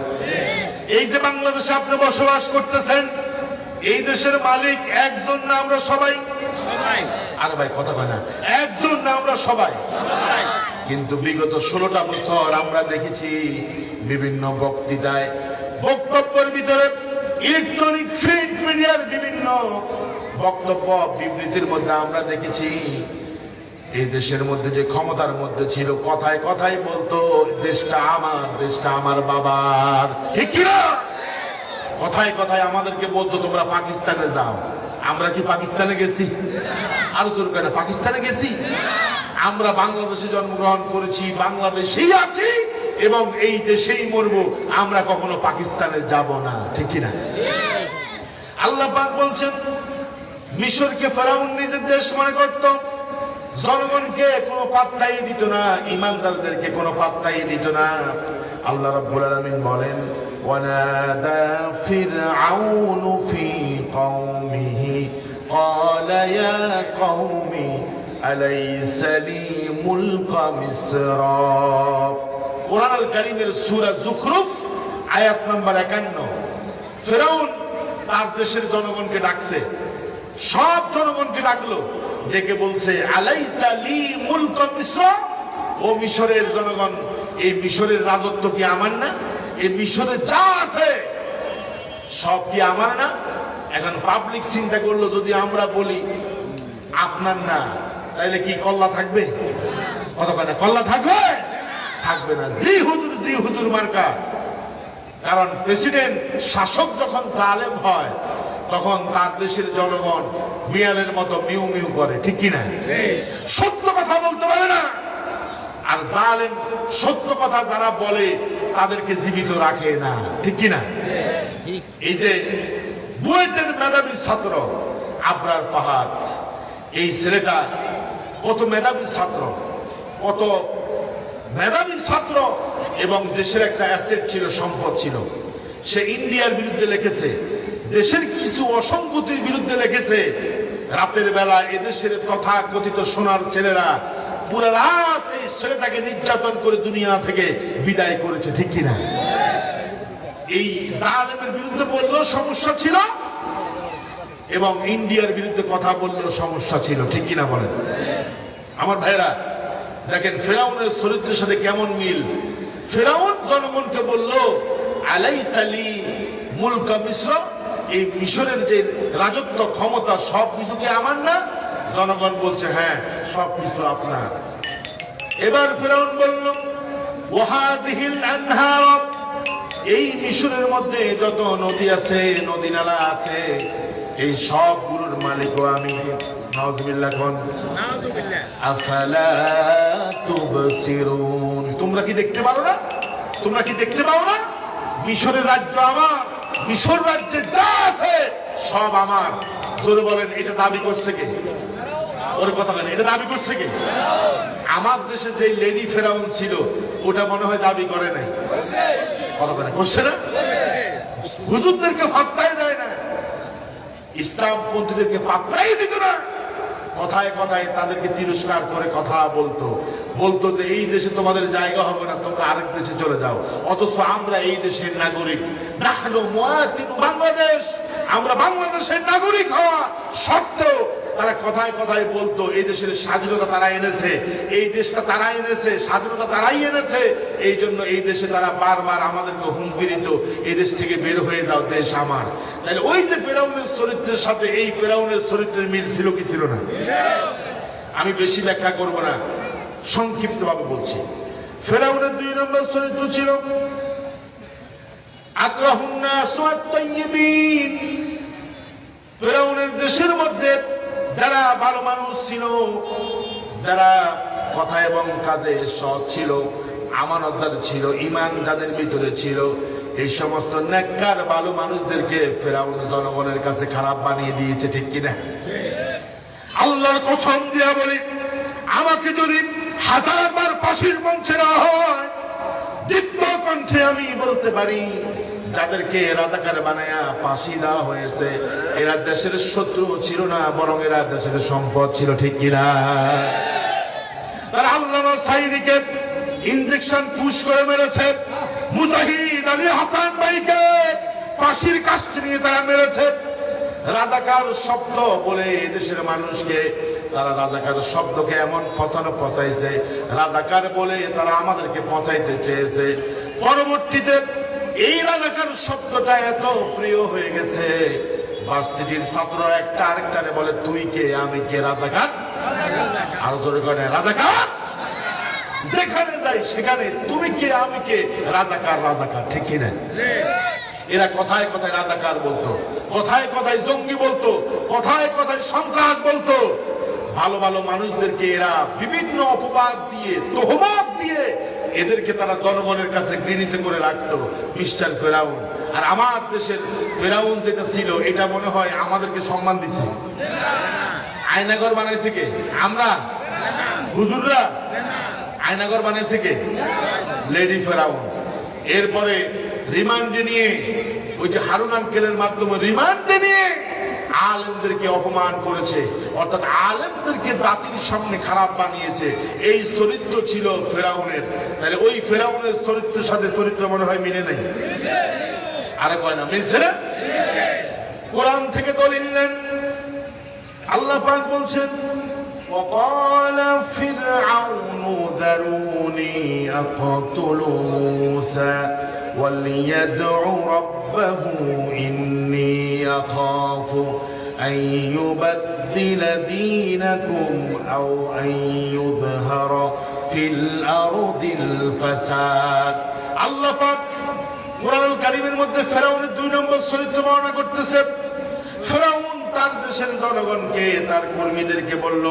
এই যে বাংলাদেশে আপনি বসবাস করতেছেন, এই দেশের মালিক একজন না আমরা সবাই? আরে ভাই কথা কয় না, একজন না আমরা সবাই? কিন্তু বিগত 16টা বছর আমরা দেখেছি বিভিন্ন বক্তৃতায়, বক্তব্যের ভিতরে, ইলেকট্রনিক প্রিন্ট মিডিয়ার বিভিন্ন বক্তব্য বিবৃতির মধ্যে আমরা দেখেছি এই দেশের মধ্যে যে ক্ষমতার মধ্যে ছিল, কথায় কথায় বলতো দেশটা আমার, দেশটা আমার বাবার, ঠিক কিনা? কথায় কথায় আমাদেরকে বলতো তোমরা পাকিস্তানে যাও। আমরা কি পাকিস্তানে গেছি? আরো জোর করে, পাকিস্তানে গেছি? আমরা বাংলাদেশে জন্মগ্রহণ করেছি, বাংলাদেশেই আছি এবং এই দেশেই মরবো, আমরা কখনো পাকিস্তানে যাব না, ঠিক কিনা? আল্লাহ পাক বলছেন, মিশরকে ফেরাউন নিজের দেশ মনে করত, জনগণকে কোনো পাত্তাই দিত না, ইমানদারদেরকে কোনো পাত্তাই দিত না। আল্লাহ রাব্বুল আলামিন বলেন, ওয়ানাদা ফিরআউন ফি কওমিহি ক্বালা ইয়া কওমি আলাইসা লি মুলকা মিসর। কোরআনুল কারীমের সূরা যুখরুফ আয়াত নম্বর 51। ফেরাউন তার দেশের জনগণকে ডাকছে, সব জনগণকে ডাকলো, ডেকে বলছে, আলাইসা লি মুলকা মিসর, ও মিশরের জনগণ, এই মিশরের রাজত্ব কি আমার না? এই মিশরে যা আছে সব কি আমার না? এখন পাবলিক চিন্তা করলো, যদি আমরা বলি আপনার না, তাইলে কি কল্লা থাকবে? কতখানে কল্লা থাকবে? থাকবে না। জি হুজুর, জি হুজুর মার্কা। কারণ প্রেসিডেন্ট, শাসক যখন জালেম হয়, তখন তার দেশের জনগণ বিড়ালের মতো মিউ মিউ করে, ঠিক কিনা? সত্য কথা বলতে পারে না। আর জালেম সত্য কথা যারা বলে তাদেরকে জীবিত রাখে না, ঠিক কিনা? এই যে বুয়েটের মেধাবী ছাত্র আবরার ফাহাদ, এই ছেলেটা কত মেধাবী ছাত্র, কত মেধাবী ছাত্র, এবং দেশের একটা অ্যাসেট ছিল, সম্পদ ছিল। সে ইন্ডিয়ার বিরুদ্ধে লিখেছে, দেশের কিছু অসঙ্গতির বিরুদ্ধে লিখেছে। রাতের বেলা এদেশের তথাকথিত সোনার ছেলেরা পুরো রাত এই ছেলেটাকে নির্যাতন করে দুনিয়া থেকে বিদায় করেছে, ঠিক কিনা? এই জালেমের বিরুদ্ধে বললেও সমস্যা ছিল, এবং ইন্ডিয়ার বিরুদ্ধে কথা বললেও সমস্যা ছিল, ঠিক কিনা বলেন? আমার ভাইরা দেখেন ফেরাউনের চরিত্রের সাথে কেমন মিল। ফেরাউন জনগণকে বলল, আলাইসা লি মুলকা মিসর, এই মিশরের যে রাজত্ব ক্ষমতা সবকিছু কি আমার না? জনগণ বলছে হ্যাঁ, সবকিছু আপনার। এবার ফেরাউন বলল, ওয়াহাদিহিল আনহার, এই মিশরের মধ্যে যত নদী আছে, নদী নালা আছে, এই সবগুলোর মালিকও আমি। নাউযুবিল্লাহ কোন আফালা তুবসিরুন, তোমরা কি দেখতে পারো না? তোমরা কি দেখতে পাও না? মিশরের রাজ্য আমার, মিশর রাজ্যে যা আছে সব আমার। জোরে বলেন, এটা দাবি করছে কে? ওর কথা বলেন, এটা দাবি করছে কে? আমার দেশে যে লেডি ফেরাউন ছিল ওটা মনে হয় দাবি করে নাই, কথা বলেন, করছে না? হুজুরদেরকে পাত্তাই দেয় না, ইসলামপন্থীদেরকে পাত্তাই দিত না। কথায় কথায় তাদেরকে তিরস্কার করে কথা বলতো, বলতো যে এই দেশে তোমাদের জায়গা হবে না, তোমরা আরেক দেশে চলে যাও। অথচ আমরা এই দেশের নাগরিক, নাহনু মুওয়াতিনু বাংলাদেশ, আমরা বাংলাদেশের নাগরিক হওয়া সত্ত্বেও তারা কথায় কথায় বলতো এই দেশের স্বাধীনতা তারা এনেছে, এই দেশটা তারা এনেছে, স্বাধীনতা তারাই এনেছে। এই জন্য এই দেশে তারা বারবার আমাদেরকে হুমকি দিত, এই দেশ থেকে বের হয়ে যাও, দেশ আমার। তাহলে ওই যে ফেরাউনের চরিত্রের সাথে এই ফেরাউনের চরিত্রের মিল ছিল কি ছিল না? আমি বেশি ব্যাখ্যা করব না, সংক্ষিপ্ত ভাবে বলছি। ফেরাউনের 2 নম্বর চরিত্র ছিল আকরাহুন নাস ওয়াত তাইয়িবিন। ফেরাউনের দেশের মধ্যে যারা ভালো মানুষ ছিল, যারা কথা এবং কাজে সৎ ছিল, আমানতদার ছিল, ঈমান যাদের ভিতরে ছিল, এই সমস্ত নেককার ভালো মানুষদেরকে ফেরাউন জনগণের কাছে খারাপ বানিয়ে দিয়েছে, ঠিক কিনা? আল্লাহর কসম দিয়া বলি, আমাকে যদি 1000 বার ফাঁসির মঞ্চে না হয়, দীপ্ত কণ্ঠে আমি বলতে পারি, যাদেরকে রাজাকার বানায়া ফাঁসি দেওয়া হয়েছে এরা দেশের শত্রু ছিল না, বরং এরা দেশের সম্পদ ছিল, ঠিক কিনা? তারা আল্লামা সাঈদীকে ইনজেকশন পুশ করে মেরেছে, মুজাহিদ আলী হাসান ভাইকে ফাঁসির কাস্ট নিয়ে তারা মেরেছে। রাজাকার শব্দ বলে দেশের মানুষকে, তারা রাজাকার শব্দকে এমন পচাইছে, রাজাকার বলে তারা আমাদেরকে পচাইতে চেয়েছে। পরবর্তীতে এই রাজাকার শব্দটা এত প্রিয় হয়ে গেছে, ভার্সিটির ছাত্ররা একটা আরেকটারে বলে তুই কে আমি কে, রাজাকার। আর জোরে করে রাজাকার, যেখানে যাই সেখানে তুমি কে আমি কে, রাজাকার রাজাকার, ঠিক কিনা? এরা কথায় কথায় রাজাকার বলতো, কথায় কথায় জঙ্গি বলতো, কথায় কথায় সন্ত্রাস বলতো। ভালো ভালো মানুষদেরকে এরা বিভিন্ন অপবাদ দিয়ে, তোহমত দিয়ে এদেরকে তারা জনগণের কাছে ঘৃণিত করে রাখতো, মিস্টার ফেরাউন। আর আমার দেশের ফেরাউন যেটা ছিল এটা মনে হয় আমাদেরকে সম্মান দিছে। আয়নাঘর বানাইছে কে? আমরা, হুজুররা। আয়নাঘর বানাইছে কে? লেডি ফেরাউন। এরপরে রিমান্ডে নিয়ে, ওই যে হারুন আঙ্কেলের মাধ্যমে রিমান্ডে নিয়ে আলেমদেরকে অপমান করেছে, অর্থাৎ আলেমদেরকে জাতির সামনে খারাপ বানিয়েছে। এই চরিত্র ছিল ফেরাউনের। তাহলে ওই ফেরাউনের চরিত্রের সাথে চরিত্র মনে হয় মিলে নাই। আরে কয় না মিলছে না? কোরআন থেকে দলিল নেন। আল্লাহ পাক বলছেন, وقال فرعون ذروني أقتل موسى وليدع ربه إني أخاف أن يبدل دينكم أو أن يظهر في الأرض الفساد। আল্লাহ পাক কুরআনুল কারীমের মধ্যে ফেরাউনের 2 নম্বর চরিত্র বর্ণনা করতেছে। ফেরাউন তার দেশের জনগণকে, তার কর্মীদেরকে বলল,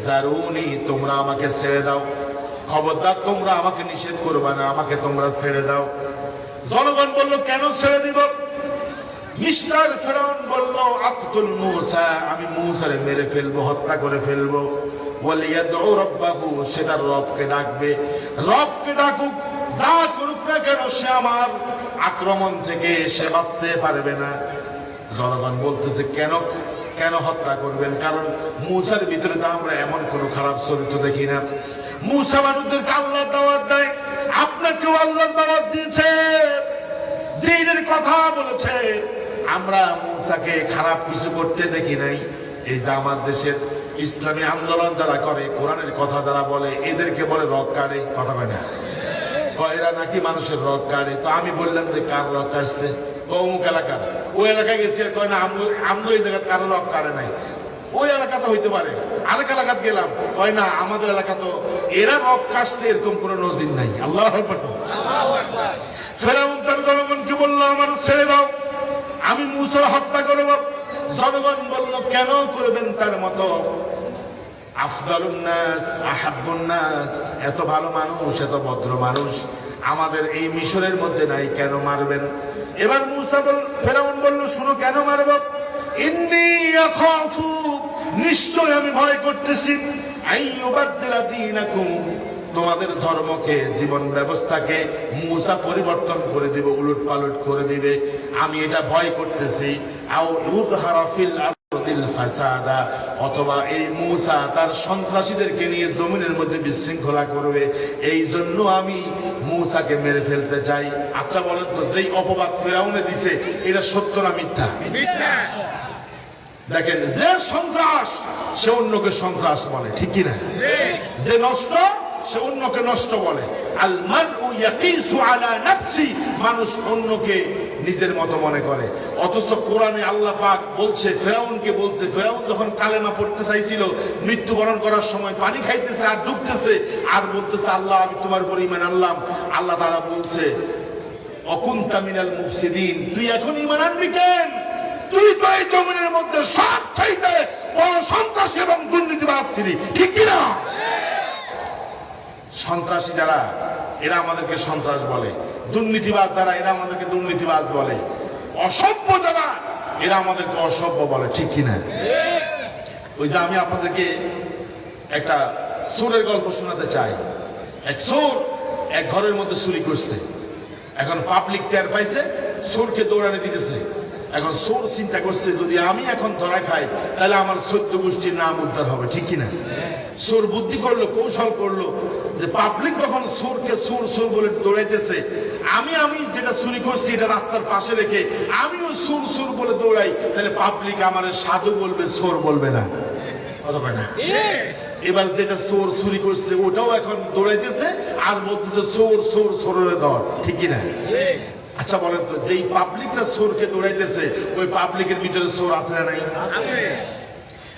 জারুনি, তোমরা আমাকে ছেড়ে দাও, খবরদার তোমরা আমাকে নিষেধ করবে না, আমাকে তোমরা ছেড়ে দাও। জনগণ বলল, কেন ছেড়ে দিব? মিস্টার ফেরাউন বলল, আতকুল মূসা, আমি মূসারে মেরে ফেলবো, হত্যা করে ফেলবো। ওয়ালিয়াদউ রাব্বাহু, সেটা রবকে ডাকবে, রবকে ডাকুক, যা করুক না কেন সে আমার আক্রমণ থেকে সে বাঁচতে পারবে না। জনগণ বলতেছে, কেন কেন হত্যা করবেন? কারণ মূসার ভিতরে তো আমরা এমন কোন খারাপ চরিত্র দেখি না। মূসা মানুষদেরকে আল্লাহ দাওয়াত দেয়, আপনাকেও আল্লাহ দাওয়াত দিয়েছে, দ্বীনের কথা বলেছে। আমরা মূসাকে খারাপ কিছু করতে দেখি নাই। এই যে আমার দেশের ইসলামী আন্দোলন যারা করে, কোরআনের কথা যারা বলে, এদেরকে বলে রক কাড়ে, কথা কয় না? এরা নাকি মানুষের রক কাড়ে। তো আমি বললাম যে কার রক কাটছে? অমুক এলাকার। ওই এলাকায় গেছি, আর কয় না আমরা এই জায়গায় কারো রক কাড়ে নাই। ওই এলাকাতে হইতে পারে, আরেক এলাকাত গেলাম, কয় না আমাদের এলাকা তো এরা রক কাটছে, এরকম কোন নজির নাই। আল্লাহু আকবার। ফেরাউন তার জনগণকে বলল, আমার ছেড়ে দাও, আমি মূসা হত্যা করব। জনগণ বলল, কেন করবেন তার মতো? আফদালুন নাস, আহাব্বুন নাস, এত ভালো মানুষ, এত ভদ্র মানুষ আমাদের এই মিশরের মধ্যে নাই, কেন মারবেন? এবার ফেরাউন বলল, শুনো কেন মারব? ইন্নী আখাফু, নিশ্চয় আমি ভয় করতেছি, আইয়ুবাদদিলা দীনাকুম, তোমাদের ধর্মকে, জীবন ব্যবস্থাকে মূসা পরিবর্তন করে দিবে, উলট পালট করে দিবে, আমি এটা ভয় করতেছি। আও ইউযহারা ফিল আরদিল ফাসাদা, অথবা এই মূসা তার সন্ত্রাসীদেরকে নিয়ে জমিনের মধ্যে বিশৃঙ্খলা করবে, এই জন্য আমি মূসাকে মেরে ফেলতে চাই। আচ্ছা বলেন তো, যেই অপবাদ ফেরাউনে দিছে, এটা সত্য না মিথ্যা? দেখেন, যে সন্ত্রাস সে অন্যকে সন্ত্রাস বলে, ঠিক কিনা? যে নষ্ট সে অন্যকে নষ্ট বলে। আল মারউ ইয়াকিসু আলা নাফসি, মানুষ অন্যকে নিজের মতো মনে করে। অথচ কোরআনে আল্লাহ পাক বলছে, ফেরাউনকে বলছে, ফেরাউন যখন কালেমা পড়তে চাইছিল, মৃত্যুবরণ করার সময় পানি খাইতেছে আর ডুবতেছে, আর বলতেছে, আল্লাহ আমি তোমার উপর ঈমান আনলাম। আল্লাহ তাআলা বলছে, অকুনতা মিনাল মুফসিদিন, তুই এখন ঈমান আনবি কেন? তুই তো এই জমিনের মধ্যে সব চাইতে বড় সন্ত্রাসী এবং দুর্নীতিবাজ ছিলি, ঠিক কিনা? সন্ত্রাসী যারা, এরা আমাদেরকে সন্ত্রাস বলে। দুর্নীতিবাজ যারা, এরা আমাদেরকে দুর্নীতিবাজ বলে। অসভ্য যারা, এরা আমাদেরকে অসভ্য বলে, ঠিক কিনা? ওই যে আমি আপনাদেরকে একটা চোরের গল্প শোনাতে চাই। এক চোর এক ঘরের মধ্যে চুরি করছে। এখন পাবলিক টের পাইছে, চোরকে দৌড়ানি দিতেছে। এখন চোর চিন্তা করছে, যদি আমি এখন ধরা খাই, তাহলে আমার 14 গোষ্ঠীর নাম উদ্ধার হবে, ঠিক কিনা? চোর বুদ্ধি করলো, কৌশল করলো, যে পাবলিক যখন চোরকে চোর চোর বলে দৌড়াইতেছে, আমি যেটা চুরি করছি এটা রাস্তার পাশে রেখে আমিও চোর চোর বলে দৌড়াই, তাহলে পাবলিক আমার সাধু বলবে, চোর বলবে না, কথা না? এবার যেটা চোর চুরি করছে ওটাও এখন দৌড়াইতেছে আর বলতেছে, চোর চোর চোরের দর, ঠিক কিনা? আচ্ছা বলেন তো, যেই পাবলিকটা চোরকে দৌড়াইতেছে, ওই পাবলিকের ভিতরে চোর আছে না নাই?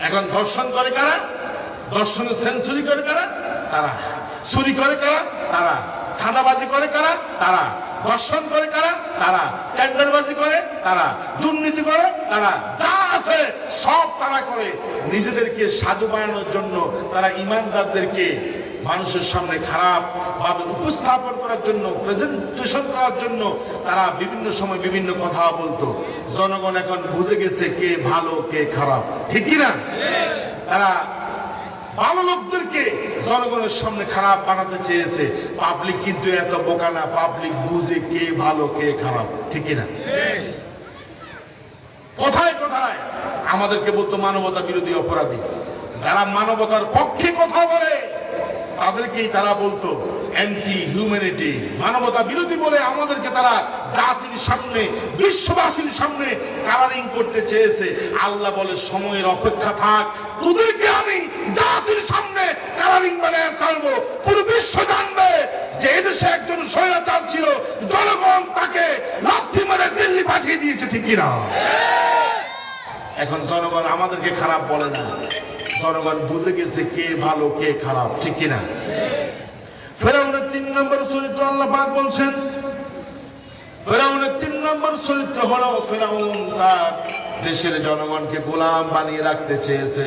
এখন ধর্ষণ করে কারা? ধর্ষণের সেঞ্চুরি করে কারা? তারা। চুরি করে কারা? তারা। সাদাবাজি করে কারা? তারা। ধর্ষণ করে কারা? তারা। টেন্ডারবাজি করে তারা। দুর্নীতি করে তারা। যা আছে সব তারা করে। নিজেদেরকে সাধু বানানোর জন্য তারা ইমানদারদেরকে মানুষের সামনে খারাপ ভাবে উপস্থাপন করার জন্য, প্রেজেন্টেশন করার জন্য তারা বিভিন্ন সময় বিভিন্ন কথা বলতো। জনগণ এখন বুঝে গেছে কে ভালো কে খারাপ, ঠিক কিনা? তারা ভালো লোকদেরকে জনগণের সামনে খারাপ বানাতে চেয়েছে। পাবলিক কিন্তু এত বোকা না, পাবলিক বুঝে কে ভালো কে খারাপ, ঠিক কিনা? কোথায় কোথায় আমাদেরকে বলতো মানবতা বিরোধী অপরাধী। যারা মানবতার পক্ষে কথা বলে তাদেরকেই তারা বলতো অ্যান্টি হিউম্যানিটি, মানবতা বিরোধী বলে আমাদেরকে তারা জাতির সামনে, বিশ্ববাসীর সামনে কালারিং করতে চেয়েছে। আল্লাহ বলে, সময়ের অপেক্ষা থাক, তোদেরকে আমি জাতির সামনে কালারিং বানিয়ে ছাড়বো। পুরো বিশ্ব জানবে যে এদেশে একজন স্বৈরাচার ছিল, জনগণ তাকে লাথি মেরে দিল্লি পাঠিয়ে দিয়েছে, ঠিক কিনা? এখন জনগণ আমাদেরকে খারাপ বলে না, জনগণ বুঝে গেছে কে ভালো কে খারাপ, ঠিক কিনা? ফেরাউনের 3 নম্বর চরিত্র আল্লাহ পাক বলছেন, ফেরাউনের 3 নম্বর চরিত্র হলো ফেরাউন তার দেশের জনগণকে গোলাম বানিয়ে রাখতে চেয়েছে,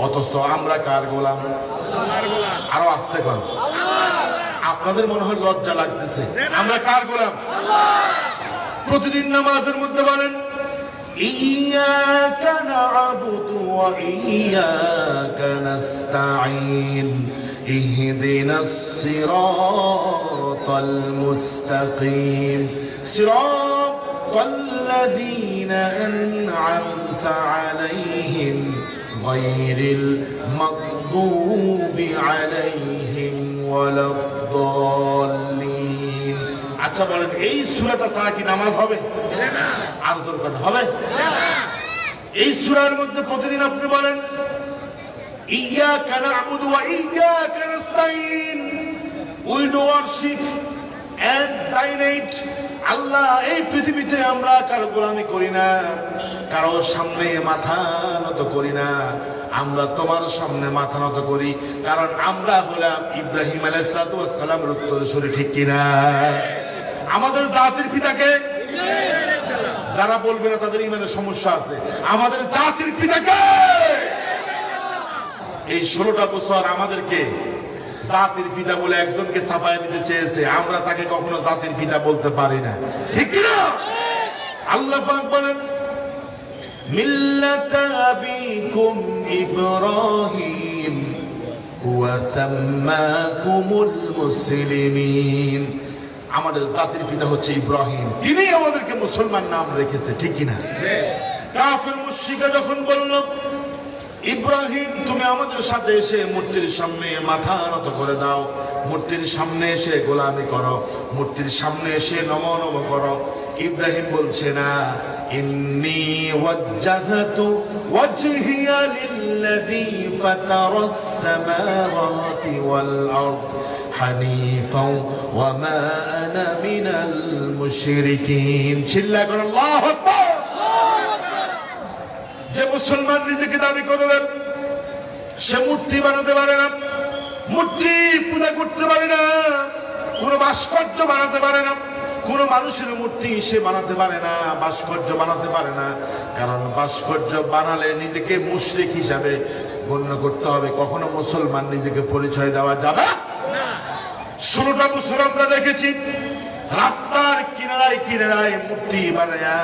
অথচ আমরা কার গোলাম? আরো আস্তে কর। আপনাদের মনে হয় লজ্জা লাগতেছে, আমরা কার গোলাম? প্রতিদিন নামাজের মধ্যে বলেন ইয়াকা না'বুদু ওয়া ইয়াকা নাস্তাঈন ইহদিনাস সিরাতাল মুস্তাকিম সিরাতাল্লাযীনা আন'আমতা আলাইহিম গায়রিল মাগদুবি আলাইহিম ওয়ালাদ-দাল্লিন। আচ্ছা বলেন, এই সূরাটা ছাড়া কি নামাজ হবে? আর জোর করে হবে? এই সূরার মধ্যে প্রতিদিন আপনি বলেন ইয়াকা না'বুদু ওয়া ইয়াকা নাস্তাঈন, উই ডু ওয়ারশিপ এন্ড ডাইনেট আল্লাহ। এই পৃথিবীতে আমরা কারো গোলামি করি না, কারো সামনে মাথা নত করি না, আমরা তোমার সামনে মাথা নত করি, কারণ আমরা হলাম ইব্রাহিম আলাইহিস সালামের উত্তরসূরি, ঠিক কিনা? আমাদের জাতির পিতাকে, যারা বলবে না তাদের ইমানের সমস্যা আছে, আমাদের জাতির পিতাকে এই 16টা বছর আমাদেরকে জাতির পিতা বলে একজনকে ছাপায় নিতে চেয়েছে, আমরা তাকে কখনো জাতির পিতা বলতে পারি না, ঠিক কিনা? আল্লাহ পাক বলেন মিল্লাতা আবিকুম ইব্রাহিম ওয়া সাম্মাকুমুল মুসলিমিন। আমাদের জাতির পিতা হচ্ছে ইব্রাহিম, তিনি আমাদেরকে মুসলমান নাম রেখেছে, ঠিক কিনা? কাফের মুশরিকরা যখন বলল ইব্রাহিম তুমি আমাদের সাথে এসে মূর্তির সামনে মাথা নত করে দাও, মূর্তির সামনে এসে গোলামি করো, মূর্তির সামনে এসে নমো নমো করো, ইব্রাহিম বলছে না, ইন্নী ওয়াজ্জাহতু ওয়াজহিয়া লিল্লাযী ফাতারাস সামাওয়াতি ওয়াল আরদ হানিফাও ওয়া মা আনা মিনাল মুশরিকিন। চিল্লা করে আল্লাহু আকবার। যে মুসলমান নিজেকে দাবি করবেন সে মূর্তি বানাতে পারে না, মূর্তি পূজা করতে পারে না, কোন ভাস্কর্য বানাতে পারে না, কোন মানুষের মূর্তি সে বানাতে পারে না, ভাস্কর্য বানাতে পারে না, কারণ ভাস্কর্য বানালে নিজেকে মুশরিক হিসাবে গণ্য করতে হবে, কখনো মুসলমান নিজেকে পরিচয় দেওয়া যাবে না। 16টা বছর আমরা দেখেছি রাস্তার কিনারায় কিনারায় মূর্তি বানায়া,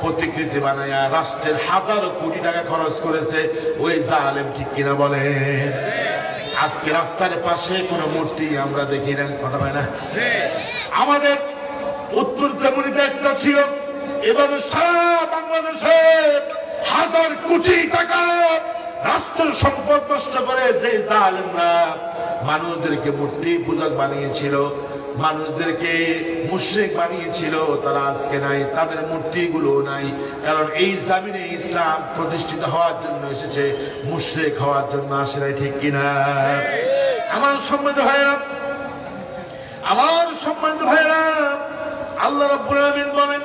প্রতিকৃতি বানায়া রাষ্ট্রের হাজারো কোটি টাকা খরচ করেছে ওই জালেম, ঠিক কিনা বলে? আজকে রাস্তার পাশে কোনো মূর্তি আমরা দেখি না, কথা হয় না? আমাদের উত্তর তেমনিতে একটা ছিল, এভাবে সারা বাংলাদেশে হাজার কোটি টাকা রাষ্ট্রের সম্পদ নষ্ট করে যে জালেমরা মানুষদেরকে মূর্তি পূজক বানিয়েছিল, মানুষদেরকে মুশরিক বানিয়েছিল, তারা আজকে নাই, তাদের মূর্তিগুলো নাই, কারণ এই জামিনে ইসলাম প্রতিষ্ঠিত হওয়ার জন্য এসেছে, মুশরিক হওয়ার জন্য আসে নাই, ঠিক কিনা? আমার সম্মানিত ভাইরা, আমার সম্মানিত ভাইরা, আল্লাহ রাব্বুল আলামিন বলেন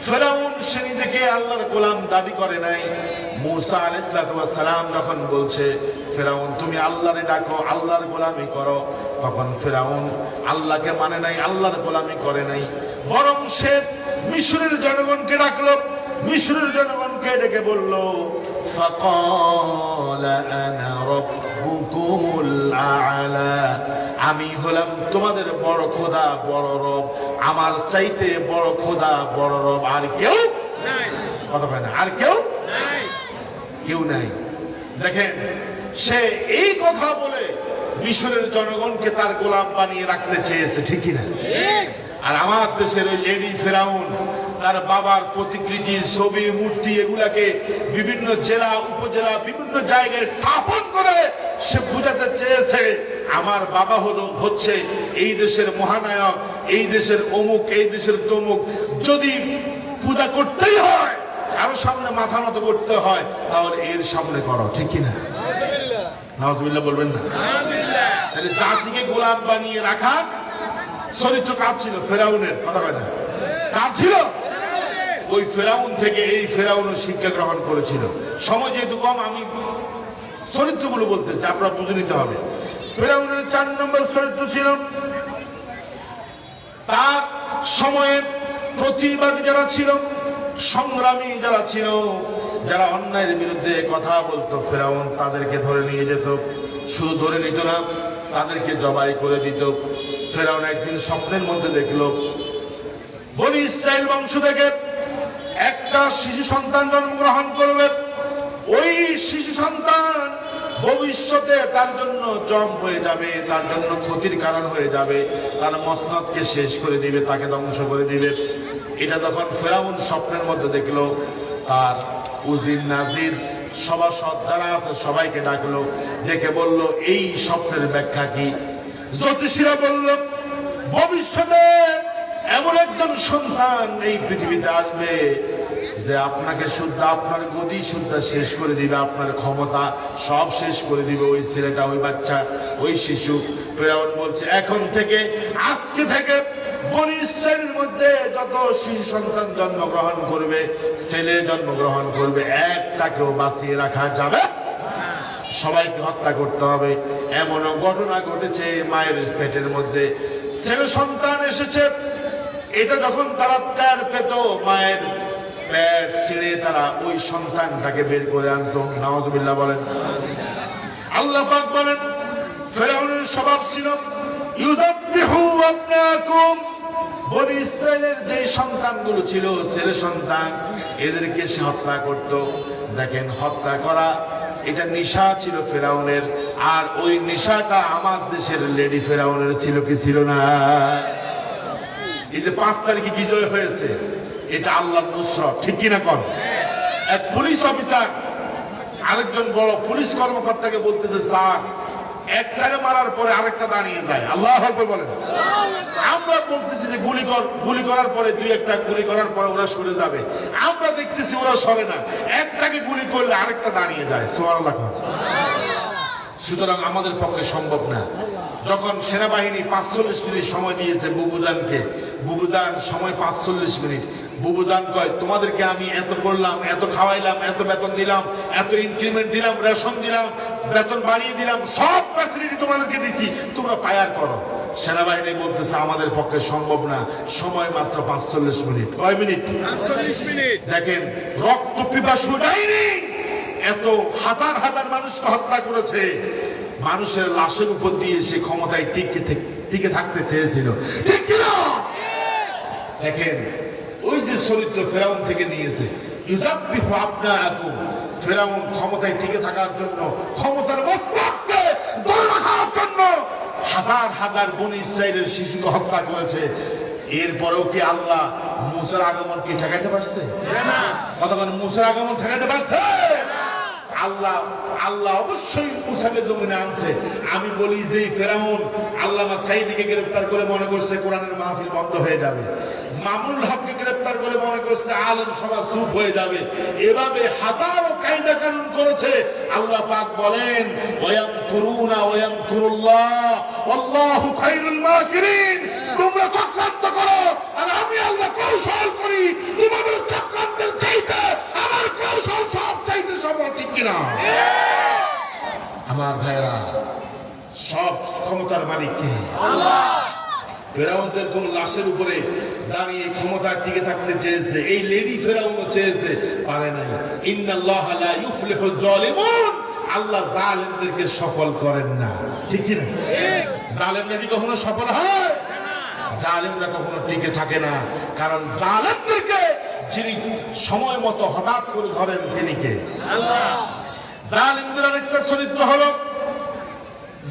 ফেরাউন সে নিজেকে আল্লাহর গোলাম দাবি করে নাই। মুসা আলাইহিস সালাম যখন বলছে ফেরাউন তুমি আল্লাহরে ডাকো, আল্লাহর গোলামি করো, তখন ফেরাউন আল্লাহকে মানে নাই, আল্লাহর গোলামি করে নাই, বরং সে মিশরের জনগণকে ডাকলো, মিশরের জনগণকে ডেকে বলল ফাকালা আনা রাব্বুকুমুল আ'লা, আমি হলাম তোমাদের বড় খোদা, বড় রব, আমার চাইতে বড় খোদা, বড় রব আর কেউ নাই, কথা হয় না? আর কেউ নাই, কেউ নাই। দেখেন সে এই কথা বলে মিশরের জনগণকে তার গোলাম বানিয়ে রাখতে চেয়েছে, ঠিক কিনা? আর আমার দেশের ওই লেডি ফেরাউন তার বাবার প্রতিকৃতি, ছবি, মূর্তি এগুলাকে বিভিন্ন জেলা, উপজেলা, বিভিন্ন জায়গায় স্থাপন করে সে বুঝাতে চেয়েছে আমার বাবা হচ্ছে এই দেশের মহানায়ক, এই দেশের অমুক, এই দেশের তমুক, যদি পূজা করতেই হয়, কারো সামনে মাথা নত করতে হয়, তাহলে এর সামনে করো, ঠিক কিনা? নাউজুবিল্লাহ বলবেন না? তাহলে জাতিকে গোলাম বানিয়ে রাখা চরিত্র কার ছিল? ফেরাউনের, কথা হয় না? কার ছিল? ওই ফেরাউন থেকে এই ফেরাউনের শিক্ষা গ্রহণ করেছিল। সময় যেহেতু কম, আমি চরিত্রগুলো বলতেছি, আপনারা বুঝে নিতে হবে। ফেরাউনের 4 নম্বর চরিত্র ছিল তার সময়ে প্রতিবাদী যারা ছিল, সংগ্রামী যারা ছিল, যারা অন্যায়ের বিরুদ্ধে কথা বলতো, ফেরাউন তাদেরকে ধরে নিয়ে যেত। শুধু ধরে নিত না, তাদেরকে জবাই করে দিত। ফেরাউন একদিন স্বপ্নের মধ্যে দেখলো বনি ইসরাইল বংশ থেকে একটা শিশু সন্তান জন্মগ্রহণ করবে। ওই শিশু সন্তান ভবিষ্যতে তার জন্য জম হয়ে যাবে, তার জন্য ক্ষতির কারণ হয়ে যাবে, তার মসনদকে শেষ করে দিবে, তাকে ধ্বংস করে দিবে। এটা যখন ফেরাউন স্বপ্নের মধ্যে দেখলো, তার উজির নাজির সভাসদ যারা আছে সবাইকে ডাকলো, ডেকে বলল এই স্বপ্নের ব্যাখ্যা কি। জ্যোতিষীরা বলল ভবিষ্যতে এমন একজন সন্তান এই পৃথিবীতে আসবে যে আপনাকে শুদ্ধ, আপনার গতি শুদ্ধ শেষ করে দিবে, আপনার ক্ষমতা সব শেষ করে দিবে। ওই ছেলেটা, ওই বাচ্চা, ওই শিশু। ফেরাউন বলছে এখন থেকে, আজকে থেকে বনি ইসরাইলের মধ্যে যত শিশু সন্তান জন্মগ্রহণ করবে, ছেলে জন্মগ্রহণ করবে, একটাকেও বাঁচিয়ে রাখা যাবে, সবাইকে হত্যা করতে হবে। এমনও ঘটনা ঘটেছে মায়ের পেটের মধ্যে ছেলে সন্তান এসেছে। এটা যখন তারা টের পেত, মায়ের পেট ছিঁড়ে তারা ওই সন্তানটাকে বের করে আনতো। নাউযুবিল্লাহ বলেন। আল্লাহ পাক বলেন ফেরাউনের স্বভাব ছিল ইউযাব্বিহু আবনাকুম, বনি ইসরাইলের যে সন্তানগুলো ছিল ছেলে সন্তান, এদেরকে সে হত্যা করত। দেখেন, হত্যা করা এটা নেশা ছিল ফেরাউনের। আর ওই নেশাটা আমার দেশের লেডি ফেরাউনের ছিল কি ছিল না? এই যে 5 তারিখে বিজয় হয়েছে, এটা আল্লাহর নুসরত, ঠিক কিনা কন? এক পুলিশ অফিসার আরেকজন বড় পুলিশ কর্মকর্তাকে বলতেছে, স্যার একটাকে মারার পরে আরেকটা দাঁড়িয়ে যায়। আল্লাহু আকবার বলেন। আমরা বলতেছি যে গুলি করার পরে 2-1টা গুলি করার পরে ওরা সরে যাবে, আমরা দেখতেছি ওরা সরে না, একটাকে গুলি করলে আরেকটা দাঁড়িয়ে যায়। সুবহানাল্লাহ। সুতরাং আমাদের পক্ষে সম্ভব না। যখন সেনাবাহিনী 45 মিনিট সময় দিয়েছে বুবুজানকে, বুবুজান সময় 45 মিনিট, বুবুজান কয় তোমাদেরকে আমি এত করলাম, এত খাওয়াইলাম, এত বেতন দিলাম, এত ইনক্রিমেন্ট দিলাম, রেশন দিলাম, বেতন বাড়িয়ে দিলাম, সব ফ্যাসিলিটি তোমাদেরকে দিছি, তোমরা ফায়ার করো। সেনাবাহিনী বলতেছে আমাদের পক্ষে সম্ভব না, সময় মাত্র 45 মিনিট। কয় মিনিট? 45 মিনিট। দেখেন, রক্ত পিপাসু বাহিনী এত হাজার হাজার মানুষকে হত্যা করেছে, মানুষের লাশের উপর দিয়ে সে ক্ষমতায় টিকে থাকতে চেয়েছিল, ঠিক কিনা? দেখেন, ওই যে চরিত্র ফেরাউন থেকে নিয়েছে, ইউযাব্বিহু আবনাকুম, ফেরাউন ক্ষমতায় টিকে থাকার জন্য, ক্ষমতার মস্তককে ধরে রাখার জন্য হাজার হাজার বনি ইসরাইলের শিশুকে হত্যা করেছে। এরপরেও কি আল্লাহ মূসার আগমনকে ঠেকাতে পারছে? কতক্ষণ মূসার আগমন ঠেকাতে পারছে? আল্লাহ অবশ্যই মুসাকে জমিনে আনছে। আমি বলি যে ফেরাউন আল্লামা সাঈদীকে গ্রেফতার করে মনে করছে কোরআনের মাহফিল বন্ধ হয়ে যাবে, মামুনুল হককে গ্রেফতার করে মনে করছে আলেম সমাজ চুপ হয়ে যাবে, এভাবে হাজারো কায়দা কানুন করেছে। আল্লাহ পাক বলেন ওয়ায়ামকুরুনা ওয়ায়ামকুরুল্লাহ ওয়াল্লাহু খায়রুল মাকিরিন, তোমরা চক্রান্ত করো আর আমি আল্লাহ কৌশল করি, তোমাদের চক্রান্তের চাইতে আমার কৌশল সব চাইতে সবল, ঠিক কিনা? আমার ভাইরা, সব ক্ষমতার মালিক কে? আল্লাহ। ফেরাউনদের কোন লাশের উপরে দাঁড়িয়ে ক্ষমতা টিকে থাকতে চেয়েছে, এই লেডি ফেরাউনও চেয়েছে, পারে নাই। ইন্নাল্লাহা লা ইউফলিহুজ জালিমুন, আল্লাহ জালেমদেরকে সফল করেন না, ঠিক কিনা? জালেমরা কি কখনো সফল হয়? জালেমরা কখনো টিকে থাকে না, কারণ জালেমদেরকে যিনি সময় মতো হঠাৎ করে ধরেন তিনি কে? আল্লাহ। জালেমদের আরেকটা চরিত্র হলো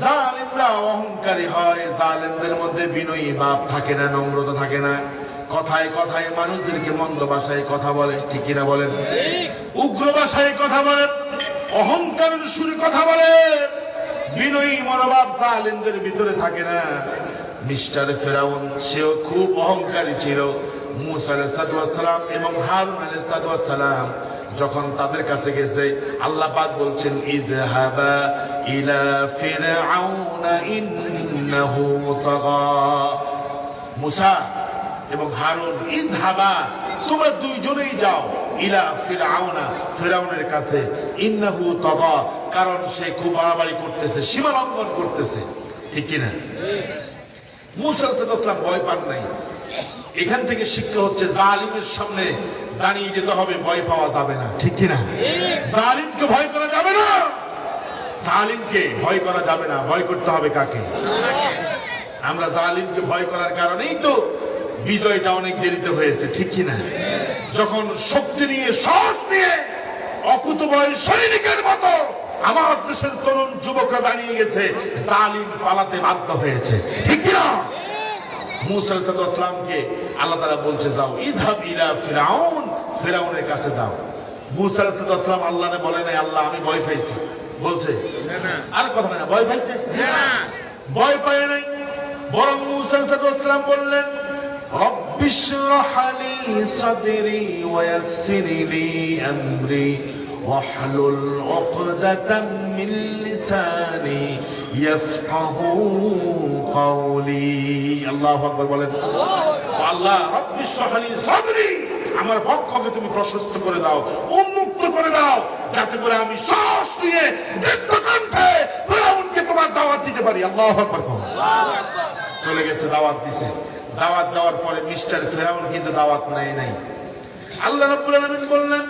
জালেমরা অহংকারী হয়, জালেমদের মধ্যে বিনয়ী ভাব থাকে না, নম্রতা থাকে না, কথায় কথায় মানুষদেরকে মন্দ ভাষায় কথা বলে, ঠিক কিনা বলেন? উগ্র ভাষায় কথা বলে, অহংকারের সুরে কথা বলে, বিনয়ী মনোভাব জালেমদের ভিতরে থাকে না। মিস্টার ফেরাউন সেও খুব অহংকারী ছিল। মূসা আলাইহিস সালাম এবং হারুন আলাইহিস সালাম যখন তাদের কাছে গেছে, আল্লাহ পাক বলছেন ইযহাবা ইলা ফিরআউনা ইন্নাহু তাগা। মূসা এবং হারুন, ইযহাবা, তোমরা দুইজনেই যাও, ইলা ফিরআউনা, ফিরআউনের কাছে, ইন্নাহু তাগা, কারণ সে খুব বাড়াবাড়ি করতেছে, সীমা লঙ্ঘন করতেছে, ঠিক কিনা? মূসা আলাইহিস সালাম ভয় পান নাই। এখান থেকে শিক্ষা হচ্ছে জালিমের সামনে দাঁড়িয়ে যেতে হবে, ভয় পাওয়া যাবে না, ঠিক কিনা? জালিমকে ভয় করা যাবে না। জালিমকে ভয় করা যাবে না, ভয় করতে হবে কাকে? আমরা জালিমকে ভয় করার কারণেই তো বিজয়টা অনেক দেরিতে হয়েছে, ঠিক কিনা? যখন শক্তি নিয়ে, সাহস নিয়ে, অকুতোভয় সৈনিকের মতো আমার দেশের তরুণ যুবকরা দাঁড়িয়ে গেছে, জালিম পালাতে বাধ্য হয়েছে, ঠিক কিনা? মুসা আলাইহিস সালামকে আল্লাহ তাআলা বলছে, যাও ইযহাব ইলা ফিরাউন, ফিরাউনের কাছে যাও। মুসা আলাইহিস সালাম আল্লাহরে বলে নাই, আল্লাহ আমি ভয় পাইছি, বলছে আর কথা না, ভয় পাইছে না, ভয় পায় নাই। বরং মুসা আলাইহিস সালাম বললেন, রব্বিশরাহ লি সাদরি ওয়া ইয়াসসির লি আমরি ওয়াহলুল উকদাতাম মিন লিসানি ইয়াফকাহু কওলি। আল্লাহু আকবার বলেন। আল্লাহ রব্বিশরাহ লি সাদরি, আমার বক্ষকে তুমি প্রশস্ত করে দাও, উন্মুক্ত করে দাও, যাতে করে আমি সাহস নিয়ে দীর্ঘকণ্ঠে ফিরাউনকে তোমার দাওয়াত দিতে পারি। আল্লাহু আকবার। চলে গেছে, দাওয়াত দিছে। দাওয়াত দেওয়ার পরে মিস্টার ফিরাউন কিন্তু দাওয়াত নেয় নাই। আল্লাহ রাব্বুল আলামিন বললেন,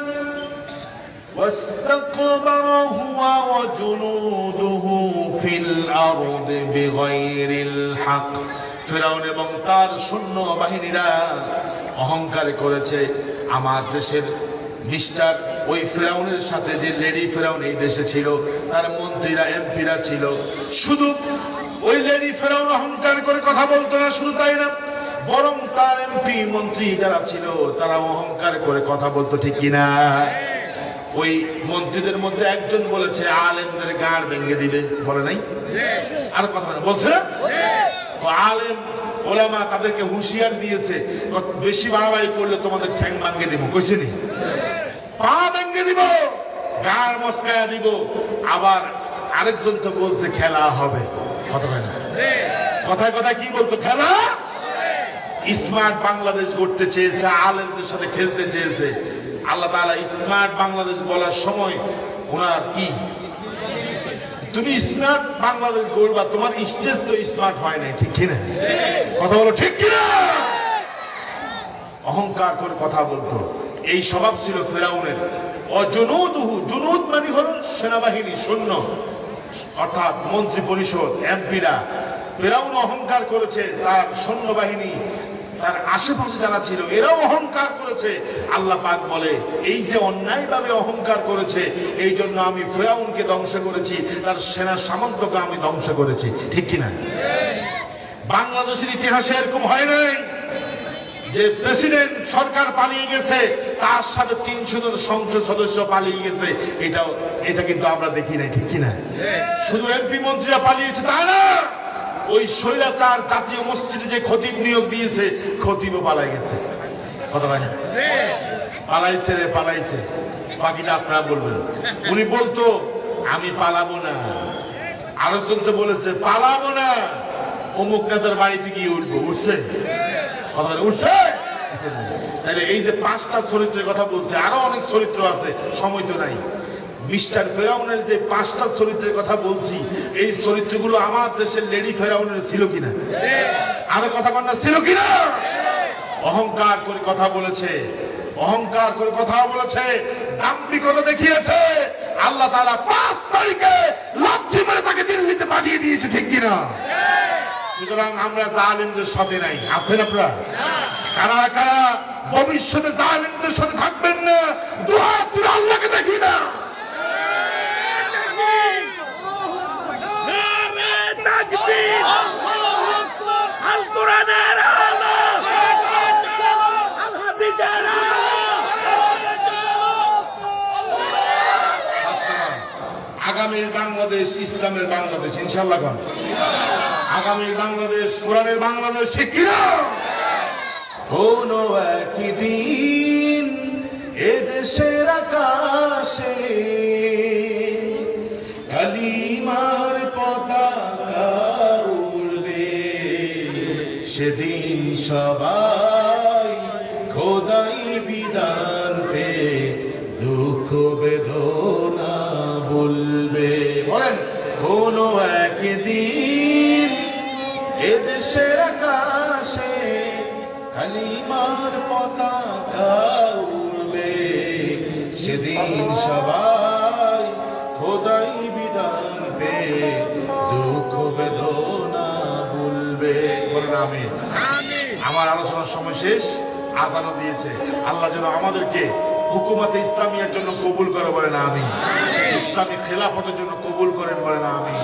ওয়াস্তাকবারা হুয়া ওয়া জুনুদুহু ফিল আরদি বিগাইরিল হক। ফিরাউন এবং তার সৈন্য বাহিনীরা অহংকার করেছে। আমার দেশের মিস্টার, ওই ফিরাউনের সাথে যে লেডি ফিরাউন এই দেশে ছিল, তার মন্ত্রীরা, এমপিরা ছিল, শুধু ওই লেডি ফিরাউন অহংকার করে কথা বলতো না, শুধু তাই না, বরং তার এমপি মন্ত্রী যারা ছিল তারা অহংকার করে কথা বলতো, ঠিক কিনা? ওই মন্ত্রীদের মধ্যে একজন বলেছে আলেমদের গাড় ভেঙে দিবে, বলে নাই? আর কথা না বলছে, আলেম ওলামা তাদেরকে হুঁশিয়ার দিয়েছে, বেশি বাড়াবাড়ি করলে তোমাদের ঠ্যাং ভাঙে দিব, কইছে নি? পা ভেঙে দিব, গাড় মস্কায়া দিব। আবার আরেকজন তো বলছে খেলা হবে, কথা হয় না? কথায় কথায় কি বলতো? খেলা। স্মার্ট বাংলাদেশ গড়তে চেয়েছে, আলেমদের সাথে খেলতে চেয়েছে। আল্লাহ তাআলা স্মার্ট বাংলাদেশ বলার সময় ওনার কি, তুমি স্মার্ট বাংলাদেশ গড়বা, তোমার স্টেজ তো স্মার্ট হয় নাই, ঠিক কিনা? কথা বলো, ঠিক কিনা? অহংকার করে কথা বলতো, এই স্বভাব ছিল ফিরাউনের। অজুনুদুহু, জুনুদ মানে হলো সেনাবাহিনী, সৈন্য, অর্থাৎ মন্ত্রী পরিষদ, এমপিরা। ফিরাউন অহংকার করেছে, তার সৈন্যবাহিনী, তার আশেপাশে যারা ছিল এরাও অহংকার করেছে। আল্লাহ পাক বলে, এই যে অন্যায়ভাবে অহংকার করেছে, এই জন্য আমি ফিরাউনকে ধ্বংস করেছি, তার সেনা সামন্তকে আমি ধ্বংস করেছি, ঠিক কিনা? বাংলাদেশের ইতিহাসে এরকম হয় নাই যে প্রেসিডেন্ট সরকার পালিয়ে গেছে, তার সাথে 300 জন সংসদ সদস্য পালিয়ে গেছে, এটা কিন্তু আমরা দেখি নাই, ঠিক কিনা? শুধু এমপি মন্ত্রীরা পালিয়েছে তা না, ওই স্বৈরাচার জাতীয় মসজিদে যে খতিব নিয়োগ দিয়েছে, খতিবও পালাই গেছে, কথা হয় না? পালাইছে রে, পালাইছে। বাকিটা আপনারা বলবেন। উনি বলতো আমি পালাবো না, আরেকজন তো বলেছে পালাবো না, অমুক নেতার বাড়িতে গিয়ে উঠবো, উঠছে, কথা উঠছে। তাহলে এই যে 5টা চরিত্রের কথা বলছে, আরো অনেক চরিত্র আছে, সময় তো নাই। মিস্টার ফেরাউনের যে 5টা চরিত্রের কথা বলছি, এই চরিত্রগুলো আমার দেশের লেডি ফেরাউনের ছিল কিনা? আরো কথা বলা ছিল কিনা? অহংকার করে কথা বলেছে, অহংকার করে কথা বলেছে, দাম্ভিকতা দেখিয়েছে। আল্লাহ তাআলা 5 তারিখে লাঠি মেরে তাকে দিল্লিতে পাঠিয়ে দিয়েছে, ঠিক কিনা? সুতরাং আমরা জালিমদের সাথে নাই, আছেন আপনারা? কারা কারা ভবিষ্যতে জালিমদের সাথে থাকবেন না? দুহাত তুলে আল্লাহকে দেখি না। আগামীর বাংলাদেশ ইসলামের বাংলাদেশ, ইনশাআল্লাহ। আগামীর বাংলাদেশ কোরআনের বাংলাদেশ, ঠিক কিনা? কোনো একদিন এদেশের আকাশে কালিমার পতাকা উড়বে, সেদিন সবাই খোদাই বিধান পে দুঃখ বেদনা বলবে। বলেন, কোনো একদিন এদেশের আকাশে কালিমার পতাকা উড়বে, সেদিন সবাই খোদাই বিধান পে আমি। আমার আলোচনার সময় শেষ, আজানও দিয়েছে। আল্লাহ যেন আমাদেরকে হুকুমতে ইসলামিয়ার জন্য কবুল করে বলেন আমি, ইসলামী খেলাফতের জন্য কবুল করেন বলেন আমি।